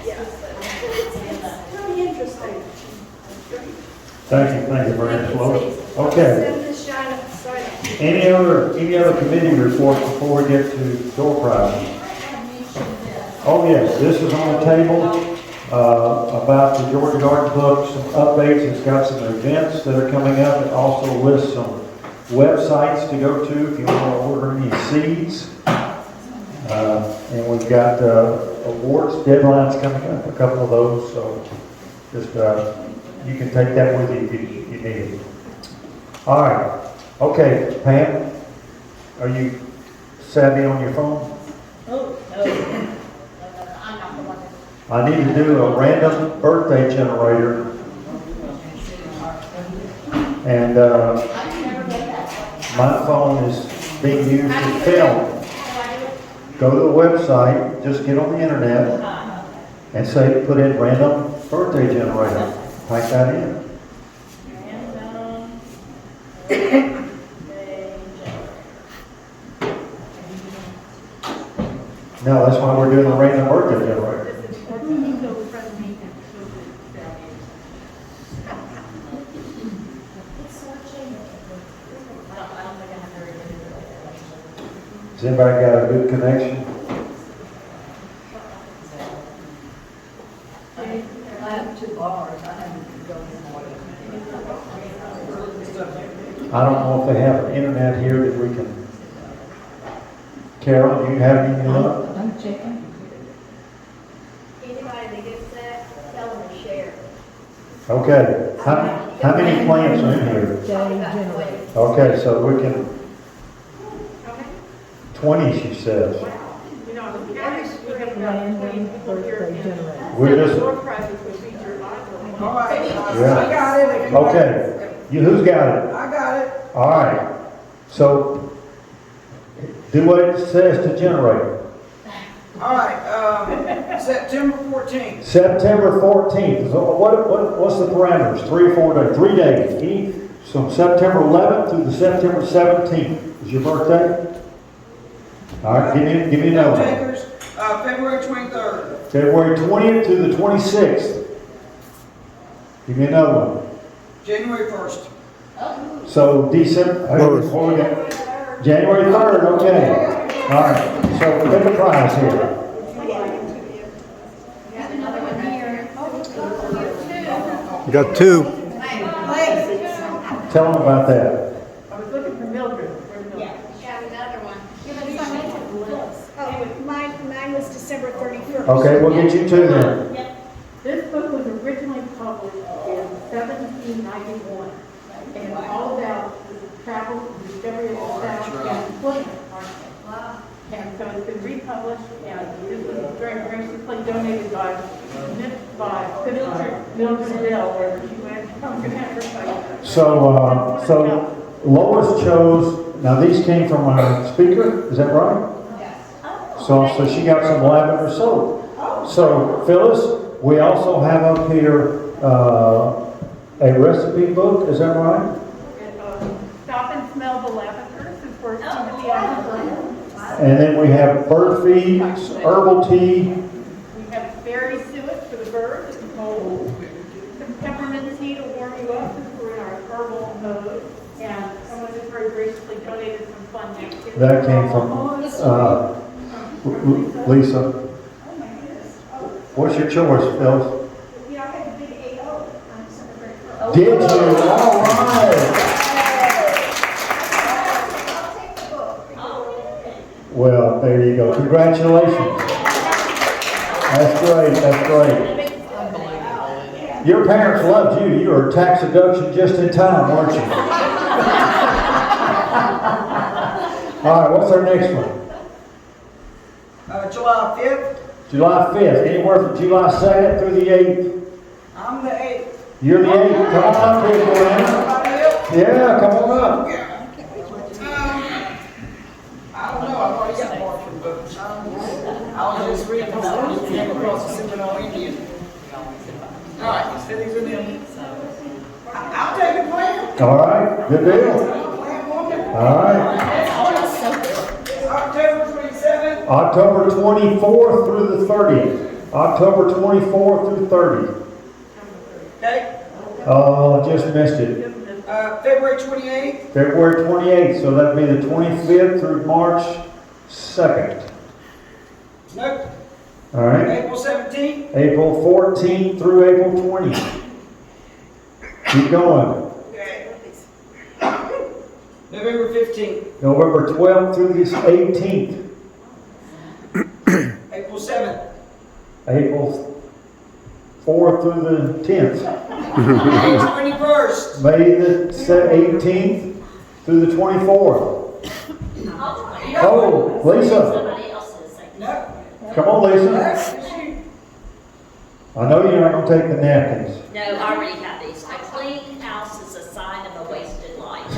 Yeah. It's really interesting. Thank you very much, Lois. Okay. Send this sign up. Any other committee reports before we get to door prizes? Oh yes, this is on the table, about the Georgia Garden Club, some updates. It's got some events that are coming up. It also lists some websites to go to if you want to order any seeds. And we've got awards deadlines coming up, a couple of those, so just you can take that with you if you need it. All right. Okay, Pam, are you savvy on your phone? Oh, no. I'm not the one that. I need to do a random birthday generator. And I can never get that. my phone is being used to film. go to the website, just get on the internet, and say, put in random birthday generator. Type that in. No, that's why we're doing the random birthday generator. Has anybody got a good connection? I have 2 bars, I haven't gone in more. I don't know if they have an internet here that we can. Carol, do you have any luck? I'm checking. Anybody that gets that, tell them to share. Okay. How many plants are in here? Okay, so we can. 20, she says. You know, every spring, we have 20 people here. We're just. Your prizes will feature live. All right. Yeah. I got it. Okay. Who's got it? I got it. All right. So do what it says to generate. All right, September 14th. September 14th. So what's the parameters? 3 or 4 days? 3 days. From September 11th through the September 17th is your birthday. All right, give me another one. February 23rd. February 20th to the 26th. Give me another one. January 1st. So December, January 3rd, okay. All right, so we'll pick a prize here. You got 2. Tell them about that. I was looking for Mildred. Mine was December 31st. Okay, we'll get you 2 then. This book was originally published in 1791, and all about the travel, the discovery of the South and Plymouth. And so it's been republished, and this was very graciously donated by Mildred Dell, where she went. I'm going to have her say. So Lois chose, now these came from our speaker, is that right? So she got some lavender soap. So Phyllis, we also have up here a recipe book, is that right? Stop and smell the lavender, since we're going to be on the burner. And then we have bird feed, herbal tea. We have berry suet for the birds, some peppermint tea to warm you up, since we're in our herbal mode. And someone just very graciously donated some fun activities. That came from Lisa. What's your choice, Phyllis? You know, I had a big 8-0 on December 31st. Did you? All right. Well, there you go. Congratulations. That's great. That's great. Your parents loved you. You were tax deduction just in time, weren't you? All right, what's our next one? July 5th. July 5th. Anywhere from July 2nd through the 8th? I'm the 8th. You're the 8th. Come on up here, Glenn. Yeah, come on up. I don't know, I've already got marching books. I was just reading about it, came across the Seminole Indian. All right, so these are them. I'll take a plan. All right, good deal. All right. October 27th. October 24th through the 30th. October 24th through 30th. Okay. Oh, I just missed it. February 28th. February 28th, so that'd be the 25th through March 2nd. Nope. All right. April 17th. April 14th through April 20th. Keep going. Okay. November 15th. November 12th through the 18th. April 7th. April 4th through the 10th. May 21st. May the 18th through the 24th. Oh, Lisa. No. Come on, Lisa. I know you're not going to take the napkins. No, I already have these. A clean house is a sign of a wasted life.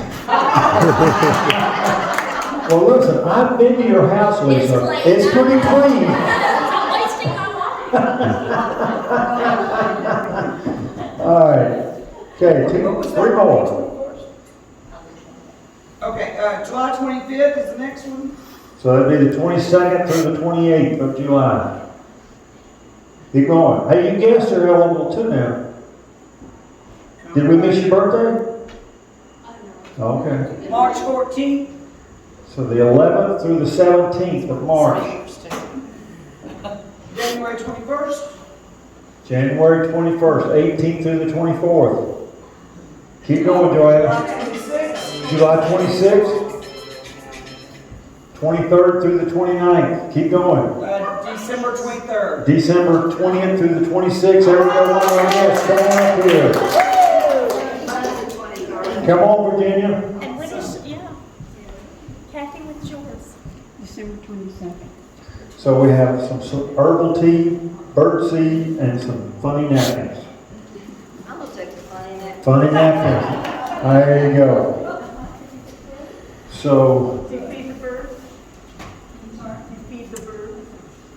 Well, listen, I've been to your house, Lisa. It's pretty clean. I'm wasting my life. All right. Okay, three more. Okay, July 25th is the next one. So that'd be the 22nd through the 28th of July. Keep going. Hey, you guests are eligible too now. Did we miss your birthday? Okay. March 14th. So the 11th through the 17th of March. January 21st. January 21st, 18th through the 24th. Keep going, Joanne. July 26th. 23rd through the 29th. Keep going. December 23rd. December 20th through the 26th. There we go. One more guest. Come on up here. Come on, Virginia. And when is, Kathy, what's yours? December 22nd. So we have some herbal tea, bird seed, and some funny napkins. I'm gonna take the funny neck. Funny napkins. There you go. So, Do you feed the birds? I'm sorry? You feed the birds?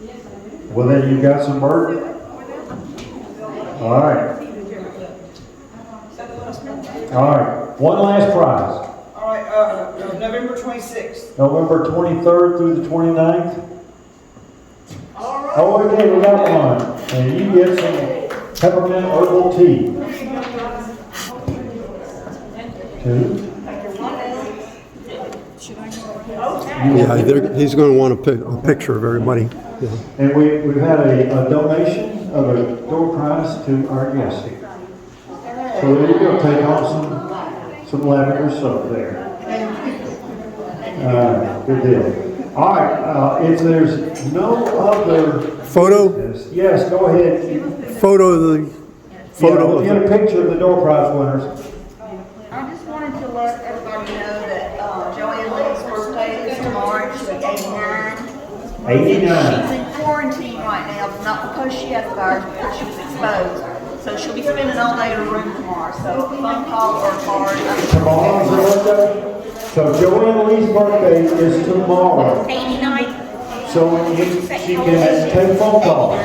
Yes, I do. well then you got some bird? All right. All right. One last prize. All right, November 26th. November 23rd through the 29th. Oh, okay, we got one. And you get some peppermint herbal tea. Two. Yeah, he's going to want a picture of everybody. Yeah. And we've had a donation of a door prize to our guests here. So there you go, take on some lavender soap there. Good deal. All right, if there's no other Photo? Yes, go ahead. Photo of the We'll get a picture of the door prize winners. I just wanted to let everybody know that Joanne Lee's birthday is tomorrow. She'll be 89. 89. She's in quarantine right now, not because she has the virus, because she's exposed. So she'll be spending all day in her room tomorrow. So phone call or card. Tomorrow's her birthday? So Joanne Lee's birthday is tomorrow. 89. So she can take phone calls.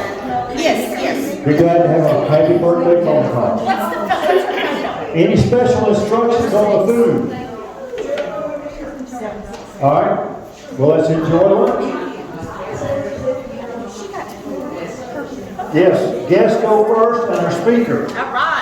Yes, yes. Be glad to have a happy birthday phone call. What's the Any special instructions on the food? All right. Well, let's enjoy lunch. Yes, guests go first and our speaker. All right.